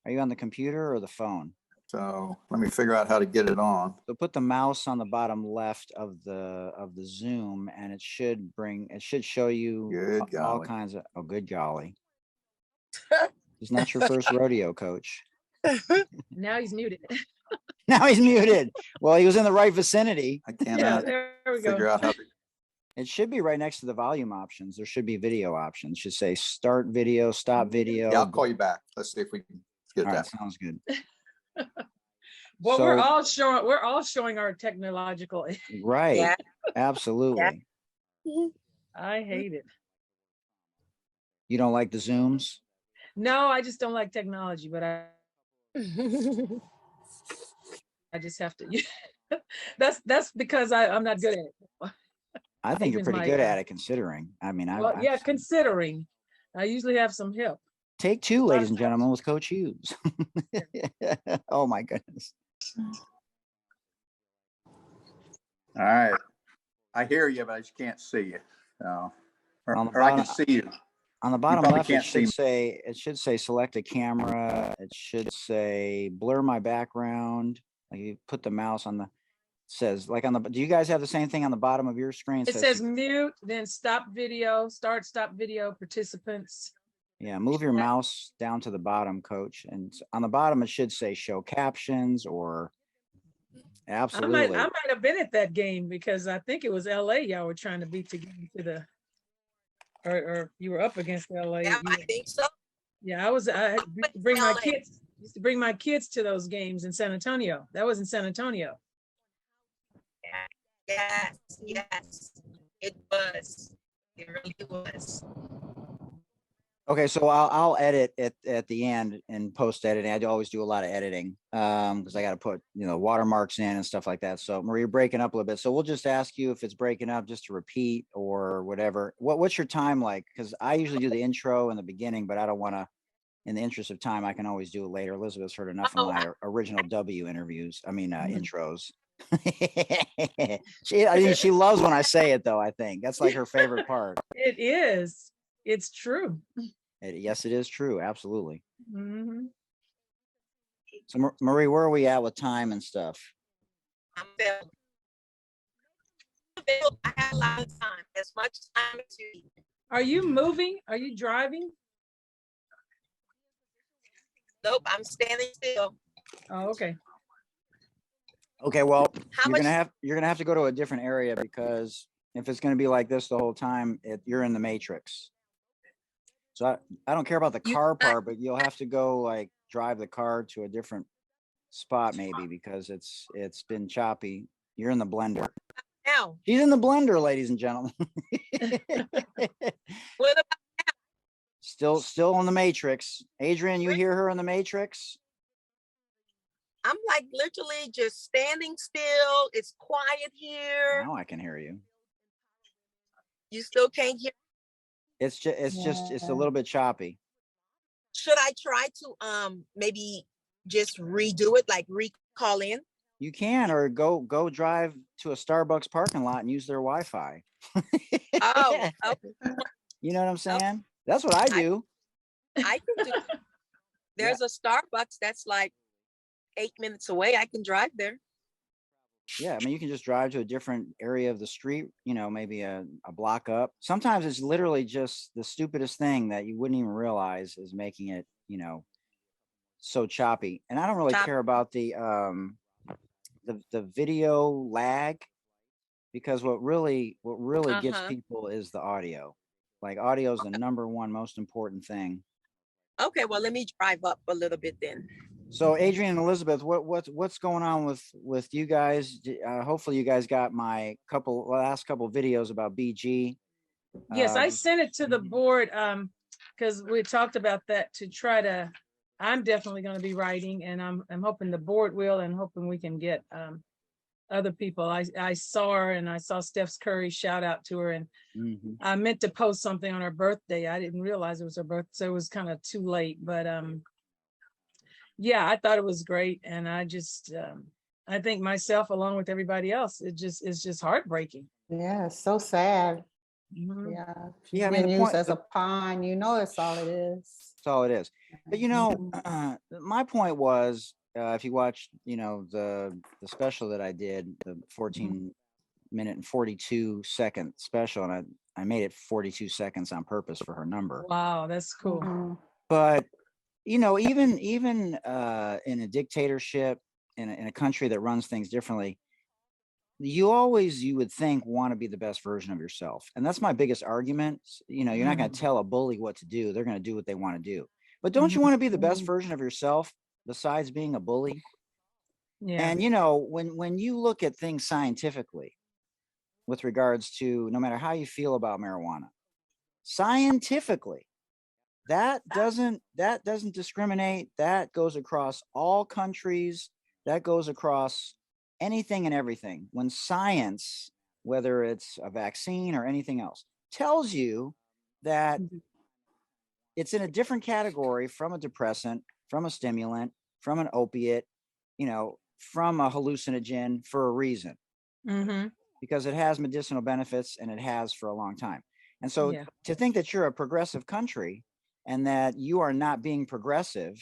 Are you on the computer or the phone? So let me figure out how to get it on. So put the mouse on the bottom left of the Zoom, and it should show you all kinds of. Oh, good golly! It's not your first rodeo, Coach. Now he's muted. Now he's muted. Well, he was in the right vicinity. I cannot figure out how to. It should be right next to the volume options. There should be video options. It should say start video, stop video. Yeah, I'll call you back. Let's see if we can get all that. Right, sounds good. Well, we're all showing our technological. Right. Yeah. Absolutely. Yeah. I hate it. You don't like the Zooms? No, I just don't like technology, but I just have to. That's because I'm not good at it. I think you're pretty good at it, considering. I mean, considering. I usually have some help. Take two, ladies and gentlemen, with Coach Hughes. Oh my goodness. All right. I hear you, but I just can't see you. So, or I can see you. On the bottom left, it should say select a camera. It should say blur my background. Like you put the mouse on the. Says like on the. Do you guys have the same thing on the bottom of your screen? It says mute, then stop video, stop video, participants. Yeah, move your mouse down to the bottom, Coach, and on the bottom it should say show captions or. Absolutely. I might have been at that game because I think it was LA y'all were trying to beat to get into the. Or you were up against LA. Yeah, I think so. Yeah, I used to bring my kids. Used to bring my kids to those games in San Antonio. That was in San Antonio. Yes, it was. It really was. Okay, so I'll edit at the end and post editing. I always do a lot of editing because I got to put watermarks in and stuff like that. So Marie, you're breaking up a little bit. So we'll just ask you if it's breaking up just to repeat or whatever. What's your time like? Because I usually do the intro in the beginning, but I don't want to. In the interest of time, I can always do it later. Elizabeth's heard enough of my original intros. She loves when I say it, though. I think that's like her favorite part. It is. It's true. Yes, it is true. Absolutely. Mm-hmm. So, Marie, where are we at with time and stuff? I'm available. I have a lot of time, as much time as you need. Are you moving? Are you driving? Nope, I'm standing still. Oh, okay. Okay, well, How you're much? gonna have to go to a different area, because if it's gonna be like this the whole time, you're in the matrix. So I don't care about the car part, but you'll have to go like drive the car to a different spot maybe, because it's been choppy. You're in the blender. Now, She's in the blender, ladies and gentlemen. what about Still in the matrix. Adrian, you hear her in the matrix? I'm like literally just standing still. It's quiet here. Now I can hear you. You still can't hear. It's a little bit choppy. Should I try to maybe just redo it, like recall in? You can, or go drive to a Starbucks parking lot and use their Wi-Fi. Oh, okay. You know what I'm saying? That's what I do. I can do. There's a Starbucks that's like 8 minutes away. I can drive there. Yeah, I mean, you can just drive to a different area of the street, you know, maybe a block up. Sometimes it's literally just the stupidest thing that you wouldn't even realize is making it, you know, so choppy. And I don't really care about the video lag, because what really gets people is the audio. Like, audio is the number one most important thing. Okay, well, let me drive up a little bit then. So Adrian and Elizabeth, what's going on with you guys? Hopefully you guys got my last couple videos about BG. Yes, I sent it to the board because we talked about that to try to. I'm definitely going to be writing, and I'm hoping the board will, and hoping we can get other people. I saw her, and I saw Steph's Curry, shout out to her, and I meant to post something on her birthday. I didn't realize it was her birthday, so it was kind of too late. But yeah, I thought it was great, and I just I think myself, along with everybody else, it's just heartbreaking. Yeah, it's so sad. Yeah, she's being used as a pawn. You know, that's all it is. That's all it is. But you know, my point was, if you watched, you know, the special that I did, the 14-minute and 42-second special, and I made it 42 seconds on purpose for her number. Wow, that's cool. But you know, even in a dictatorship, in a country that runs things differently, you would think want to be the best version of yourself. And that's my biggest argument. You know, you're not going to tell a bully what to do. They're going to do what they want to do. But don't you want to be the best version of yourself besides being a bully? Yeah. And you know, when you look at things scientifically with regards to, no matter how you feel about marijuana, scientifically, that doesn't discriminate. That goes across all countries. That goes across anything and everything. When science, whether it's a vaccine or anything else, tells you that it's in a different category from a depressant, from a stimulant, from an opiate, you know, from a hallucinogen, for a reason. Because it has medicinal benefits, and it has for a long time. And so to think that you're a progressive country and that you are not being progressive,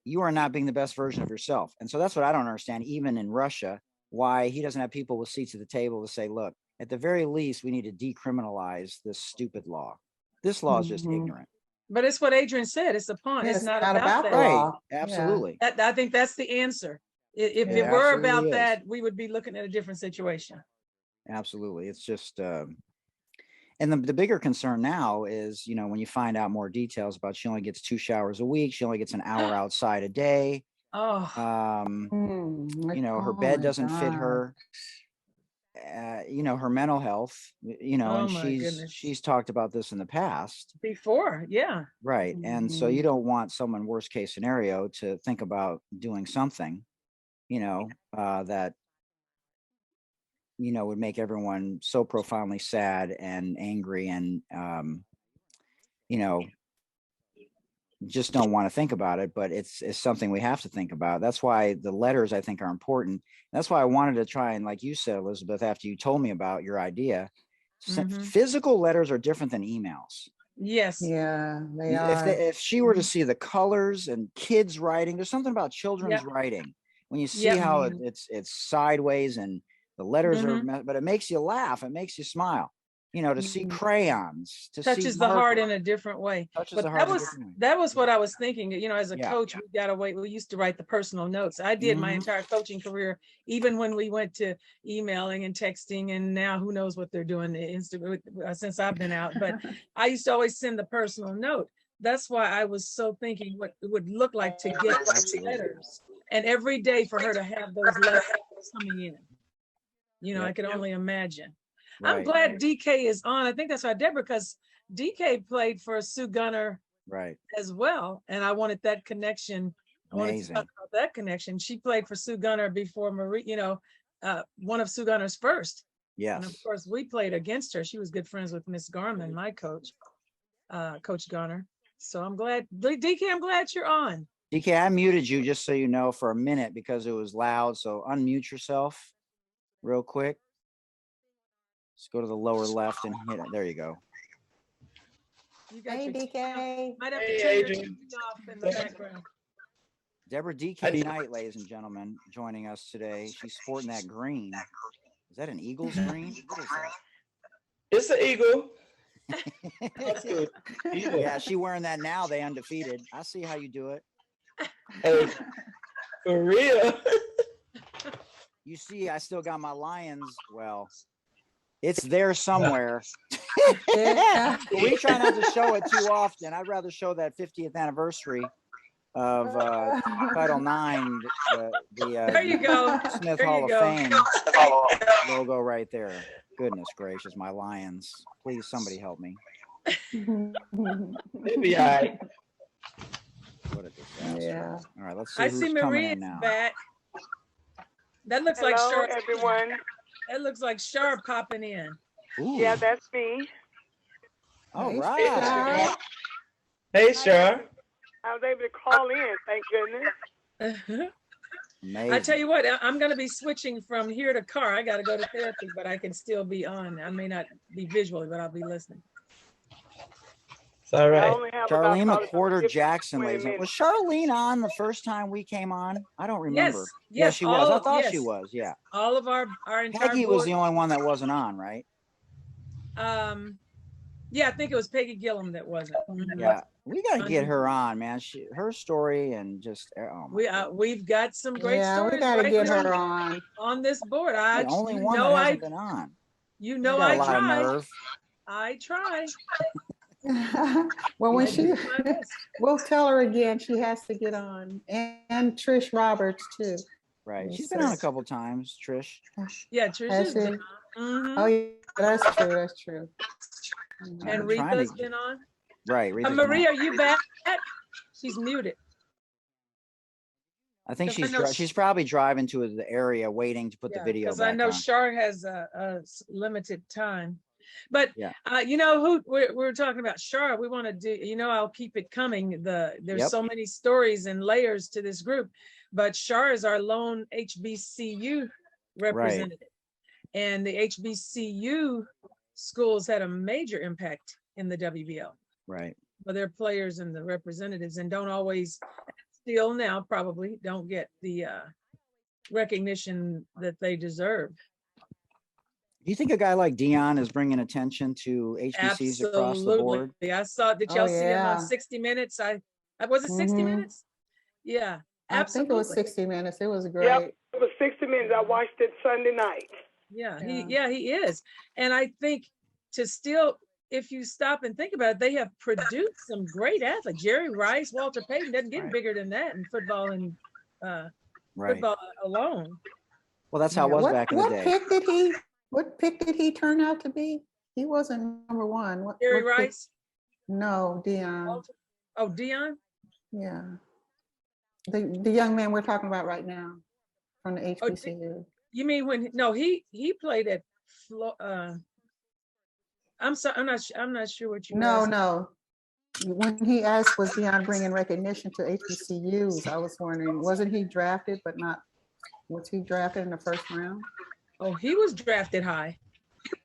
you are not being the best version of yourself. And so that's what I don't understand, even in Russia, why he doesn't have people with seats at the table to say, look, at the very least, we need to decriminalize this stupid law. This law is just ignorant. But it's what Adrian said. It's a pawn. It's not about that. Right. Absolutely. I think that's the answer. If it were about that, we would be looking at a different situation. Absolutely. It's just, and the bigger concern now is, you know, when you find out more details about, she only gets 2 showers a week. She only gets an hour outside a day. You know, her bed doesn't fit her. You know, her mental health, you know, and she's talked about this in the past. Before, yeah. Right. And so you don't want someone, worst case scenario, to think about doing something, you know, that, you know, would make everyone so profoundly sad and angry, and you know, just don't want to think about it. But it's something we have to think about. That's why the letters, I think, are important. That's why I wanted to try, and like you said, Elizabeth, after you told me about your idea, physical letters are different than emails. Yes. Yeah, they are. If she were to see the colors and kids writing, there's something about children's writing. When you see how it's sideways and The letters are, but it makes you laugh. It makes you smile. You know, to see crayons, to touches see the heart markers. in a different way. Touches But the heart in a different way. that was what I was thinking. You know, as a Yeah. coach, we gotta wait. We used to write the personal notes. I did my entire coaching career, even when we went to emailing and texting, and now who knows what they're doing Instagram since I've been out. But I used to always send the personal note. That's why I was so thinking what it would look like to get those letters, and every day for her to have those letters coming in. You know, I could only imagine. Right. I'm glad DK is on. I think that's why Deborah, because DK played for Sue Gunner as well. And I wanted that connection. I wanted to talk about that connection. She played for Sue Gunner before Marie, you know, one of Sue Gunner's first. Yes. And of course, we played against her. She was good friends with Miss Garman, my coach, Coach Gunner. So I'm glad, DK, I'm glad you're on. DK, I muted you just so you know for a minute because it was loud. So unmute yourself real quick. Let's go to the lower left and hit it. There you go. Hey, DK. Might have to turn your TV off in the background. Deborah DK Knight, ladies and gentlemen, joining us today. She's sporting that green. Is that an Eagles green? What is that? It's an eagle. That's good. Yeah, she wearing that now. They undefeated. I see how you do it. Hey, for real. You see, I still got my Lions. Well, it's there somewhere. We try not to show it too often. I'd rather show that 50th anniversary of Title IX, there you go. Smith there Hall you of go. Fame logo right there. Goodness gracious, my Lions. Please, somebody help me. Maybe I. What a disaster. Yeah. All right, let's see I who's see coming Maria's in now. back. That looks Hello, like Char. everyone. That looks like Char popping in. Ooh. Yeah, that's me. All right. Hey, Char. I was able to call in, thank goodness. Amazing. I tell you what, I'm going to be switching from here to car. I got to go to therapy, but I can still be on. I may not be visually, but I'll be listening. It's all right. Charlene McWhorter Jackson, ladies. Was Charlene on the first time we came on? I don't remember. Yes, yeah, yes, she was. I thought she was. Yeah. All of our entire Peggy board, was the only one that wasn't on, right? Yeah, I think it was Peggy Gillum that wasn't. Yeah, we got to get her on, man. Her story and just we've got some great stories. We got to get her on this board. The only one that hasn't been on. You know, I try. I try. Well, when we'll tell her again, she has to get on, and Trish Roberts too. Right, she's been on a couple times, Trish. Yeah, Trish has been on. Oh yeah, that's true. That's true. And Rita's been on. Right, Maria, are you back? She's muted. I think she's probably driving to the area waiting to put the video back on. Because I know Char has a limited time. But you know who we're talking about, Char. We want to do. You know, I'll keep it coming. There's so many stories and layers to this group, but Char is our lone HBCU representative, and the HBCU schools had a major impact in the WBL. Right. But their players and the representatives, and don't always, still now probably don't get the recognition that they deserve. Do you think a guy like Dion is bringing attention to HBCs across the board? I saw. Did y'all see him on 60 Minutes? Was it 60 Minutes? Yeah, absolutely. I think it was 60 Minutes. It was great. Yep, it was 60 Minutes. I watched it Sunday night. Yeah, he is. And I think if you stop and think about it, they have produced some great athletes. Jerry Rice, Walter Payton doesn't get bigger than that in football and football alone. Well, that's how it was back in the day. What pick did he turn out to be? He wasn't number one. Jerry Rice? No, Dion. Oh, Dion? Yeah. The young man we're talking about right now from the HBCU. You mean he played at I'm sorry, I'm not sure what you No. When he asked was Dion bringing recognition to HBCUs, I was wondering, wasn't he drafted was he drafted in the first round? Oh, he was drafted high.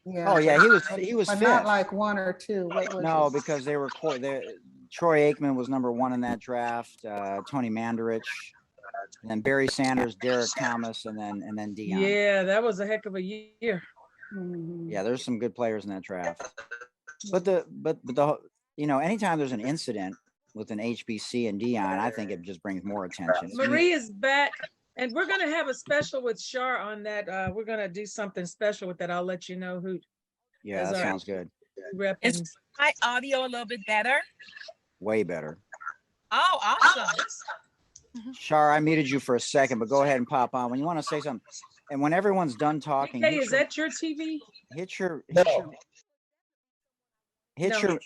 Yeah. Oh yeah, he was but fifth. Not like one or two. No, because they were Troy Aikman was number one in that draft. Tony Mandarich And then Barry Sanders, Derek Thomas, and then Dion. Yeah, that was a heck of a year. Yeah, there's some good players in that draft. But the anytime there's an incident with an HBC and Dion, I think it just brings more attention. Marie is back, and we're gonna have a special with Shar on that. We're gonna do something special with that. I'll let you know who. Yeah, that sounds good. Is my audio a little bit better? Way better. Oh, awesome. Shar, I muted you for a second, but go ahead and pop on when you want to say something. And when everyone's done talking, hey, is that your TV?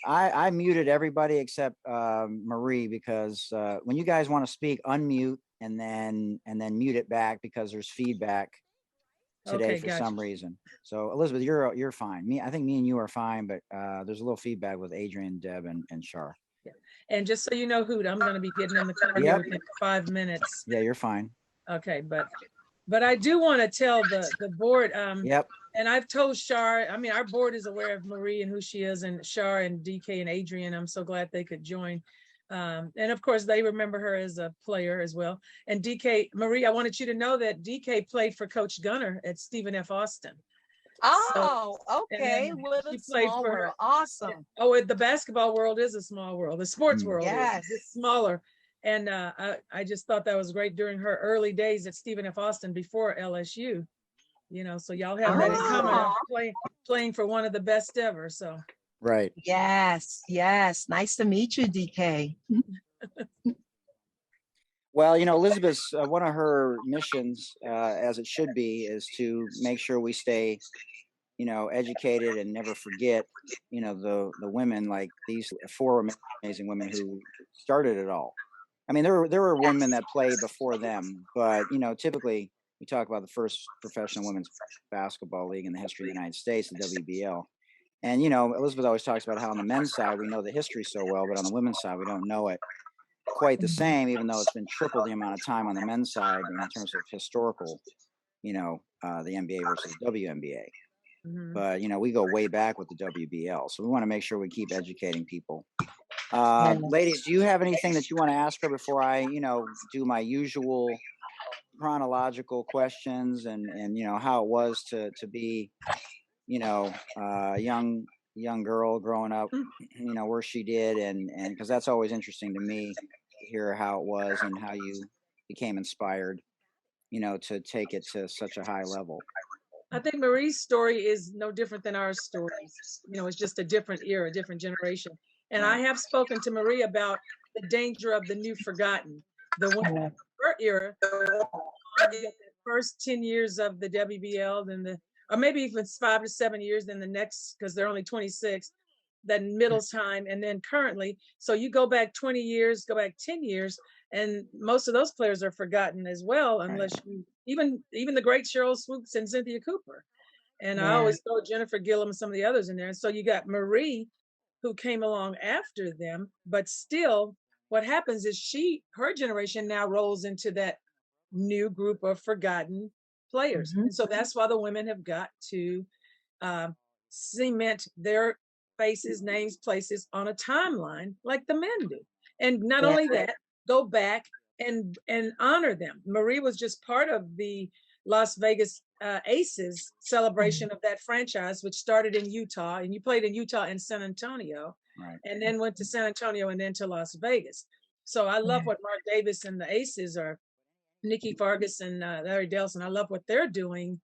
I muted everybody except Marie, because when you guys want to speak, unmute and then mute it back, because there's feedback today for some reason. So Elizabeth, you're fine. I think me and you are fine, but there's a little feedback with Adrian, Deb, and Shar. Yeah. And just so you know, Hoot, I'm going to be getting in the car here within 5 minutes. Yeah, you're fine. Okay, but I do want to tell the board. And I've told Shar. I mean, our board is aware of Marie and who she is, and Shar and DK and Adrian. I'm so glad they could join. And of course, they remember her as a player as well. And DK, Marie, I wanted you to know that DK played for Coach Gunner at Stephen F. Austin. Oh, okay. What a small world. Awesome. Oh, the basketball world is a small world. The sports world is it's smaller. And I just thought that was great during her early days at Stephen F. Austin before LSU. You know, so y'all have that in common, playing for one of the best ever. So. Right. Yes. Nice to meet you, DK. Well, Elizabeth's one of her missions, as it should be, is to make sure we stay, educated and never forget, the women, like these 4 amazing women who started it all. I mean, there were women that played before them, but typically we talk about the first professional women's basketball league in the history of the United States, the WBL. And, Elizabeth always talks about how on the men's side, we know the history so well, but on the women's side, we don't know it quite the same, even though it's been triple the amount of time on the men's side in terms of historical, the NBA versus WNBA. Mm-hmm. But, we go way back with the WBL. So we want to make sure we keep educating people. Ladies, do you have anything that you want to ask her before I, do my usual chronological questions and how it was to be, a young girl growing up, where she did, and because that's always interesting to me to hear how it was and how you became inspired, to take it to such a high level. I think Marie's story is no different than our stories. It's just a different era, a different generation. And I have spoken to Marie about the danger of the new forgotten. The one in her era, the first 10 years of the WBL, then or maybe even 5 to 7 years, then the next, because they're only 26, then middle time, and then currently. So you go back 20 years, go back 10 years, and most of those players are forgotten as well, unless you, even the great Cheryl Swoops and Cynthia Cooper. And I always throw Jennifer Gillum and some of the others in there. And so you got Marie, who came along after them, but still what happens is her generation now rolls into that new group of forgotten players. Mm-hmm. And so that's why the women have got to cement their faces, names, places on a timeline like the men do. And not only that, go back and honor them. Marie was just part of the Las Vegas Aces celebration of that franchise, which started in Utah, and you played in Utah and San Antonio, and then went to San Antonio and then to Las Vegas. So I love what Mark Davis and the Aces are, Nikki Fargas and Larry Delson. I love what they're doing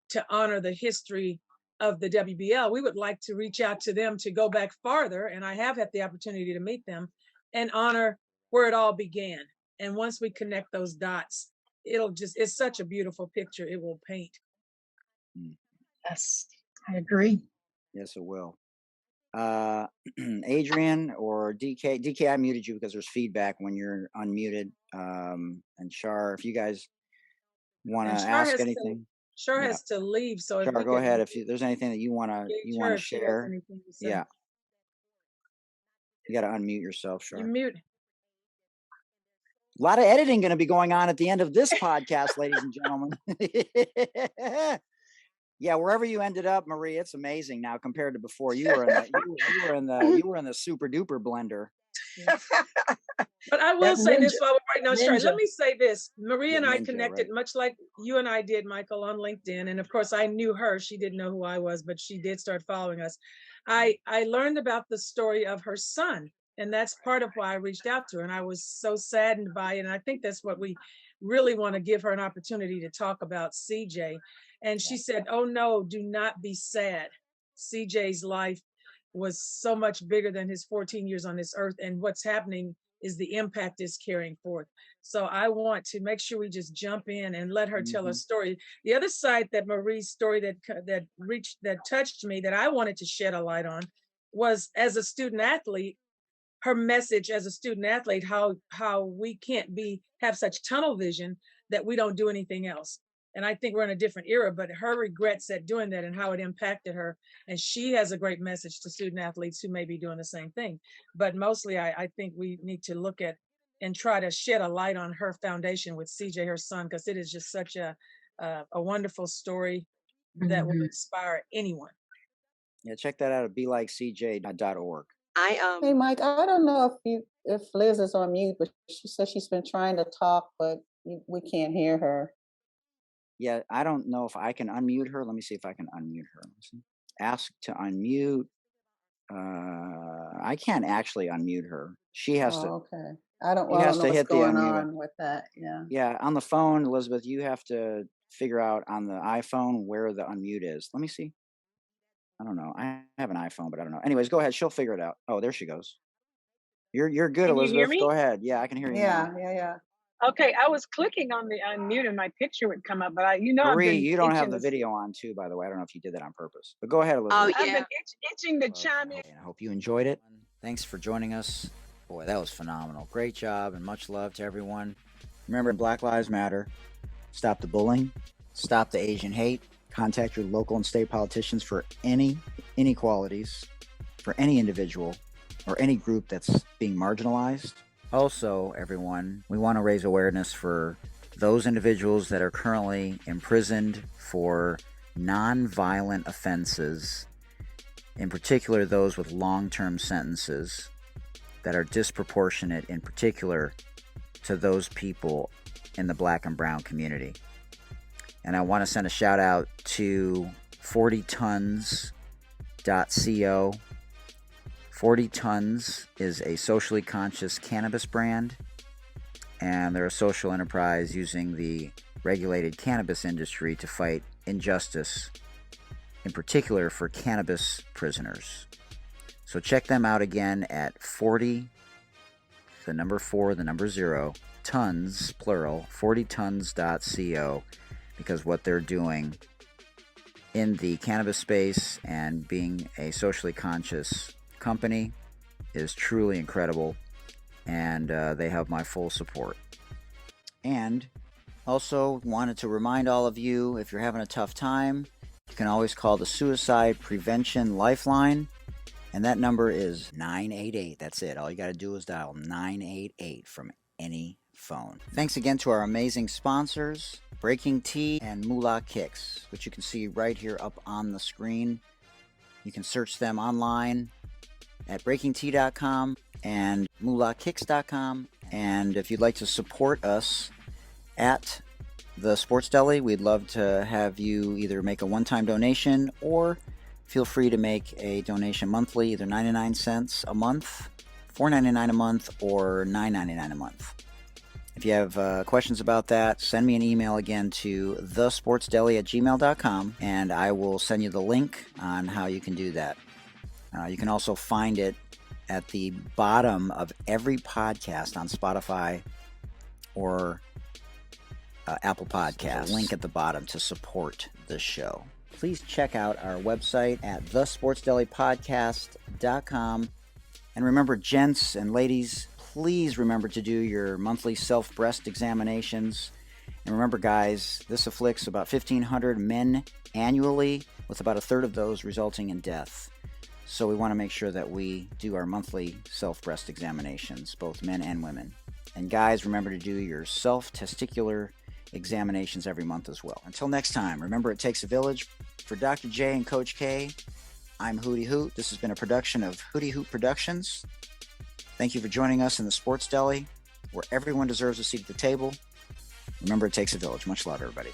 to honor the history of the WBL. We would like to reach out to them to go back farther, and I have had the opportunity to meet them and honor where it all began. And once we connect those dots, it's such a beautiful picture it will paint. Yes, I agree. Yes, it will. Adrian or DK, I muted you because there's feedback when you're unmuted. And Shar, if you guys want to ask anything. Shar has to leave, so Shar, go ahead. If there's anything that you want to share, yeah. You got to unmute yourself, Shar. You mute. A lot of editing going to be going on at the end of this podcast, ladies and gentlemen. Yeah, wherever you ended up, Marie, it's amazing now compared to before. You were in the super duper blender. But I will say this while we're right now, Sherry. Let ninja. me say this. Marie and I Ninja, connected right? much like you and I did, Michael, on LinkedIn. And of course, I knew her. She didn't know who I was, but she did start following us. I learned about the story of her son. And that's part of why I reached out to her. And I was so saddened by it. And I think that's what we really want to give her an opportunity to talk about CJ. And she said, oh, no, do not be sad. CJ's life was so much bigger than his 14 years on this earth. And what's happening is the impact is carrying forth. So I want to make sure we just jump in and let her tell her story. The other side that Marie's story that touched me, that I wanted to shed a light on, was as a student athlete, her message as a student athlete, how we can't have such tunnel vision that we don't do anything else. And I think we're in a different era, but her regrets at doing that and how it impacted her. And she has a great message to student athletes who may be doing the same thing. But mostly, I think we need to look at and try to shed a light on her foundation with CJ, her son, because it is just such a wonderful story that will inspire anyone. Yeah, check that out at belikecj.org. Hey, Mike, I don't know if Liz is on mute, but she says she's been trying to talk, but we can't hear her. Yeah, I don't know if I can unmute her. Let me see if I can unmute her. Ask to unmute. I can't actually unmute her. She has to. Okay. I don't know hit what's going the unmute. on with that. Yeah. Yeah, on the phone, Elizabeth, you have to figure out on the iPhone where the unmute is. Let me see. I don't know. I have an iPhone, but I don't know. Anyways, go ahead. She'll figure it out. Oh, there she goes. You're good, Can you Elizabeth. hear me? Go ahead. Yeah, I can hear you now. Yeah. Okay, I was clicking on the unmute and my picture would come up, but I've Marie, been you don't have itching the to- video on too, by the way. I don't know if you did that on purpose, but go ahead, Elizabeth. Oh, I've yeah. been itching to chime in. I hope you enjoyed it. Thanks for joining us. Boy, that was phenomenal. Great job and much love to everyone. Remember, Black Lives Matter. Stop the bullying. Stop the Asian hate. Contact your local and state politicians for any inequalities, for any individual or any group that's being marginalized. Also, everyone, we want to raise awareness for those individuals that are currently imprisoned for non-violent offenses, in particular those with long-term sentences that are disproportionate, in particular to those people in the Black and Brown community. And I want to send a shout out to 40tons.co. 40 Tons is a socially conscious cannabis brand, and they're a social enterprise using the regulated cannabis industry to fight injustice, in particular for cannabis prisoners. So check them out again at 40, the number 4, the number 0, tons, plural, 40tons.co, because what they're doing in the cannabis space and being a socially conscious company is truly incredible, and they have my full support. And also wanted to remind all of you, if you're having a tough time, you can always call the Suicide Prevention Lifeline, and that number is 988. That's it. All you got to do is dial 988 from any phone. Thanks again to our amazing sponsors, Breaking Tea and Moolah Kicks, which you can see right here up on the screen. You can search them online at breakingtea.com and moolahkicks.com. And if you'd like to support us at the Sports Deli, we'd love to have you either make a one-time donation or feel free to make a donation monthly, either 99 cents a month, $4.99 a month, or $9.99 a month. If you have questions about that, send me an email again to thesportsdeli@gmail.com, and I will send you the link on how you can do that. You can also find it at the bottom of every podcast on Spotify or Apple Podcasts. Link at the bottom to support the show. Please check out our website at thesportsdelipodcast.com. And remember, gents and ladies, please remember to do your monthly self-breast examinations. And remember, guys, this afflicts about 1,500 men annually, with about a third of those resulting in death. So we want to make sure that we do our monthly self-breast examinations, both men and women. And guys, remember to do your self-testicular examinations every month as well. Until next time, remember, it takes a village. For Dr. J and Coach K, I'm Hootie Hoot. This has been a production of Hootie Hoot Productions. Thank you for joining us in the Sports Deli. where everyone deserves a seat at the table. Remember, it takes a village. Much love, everybody.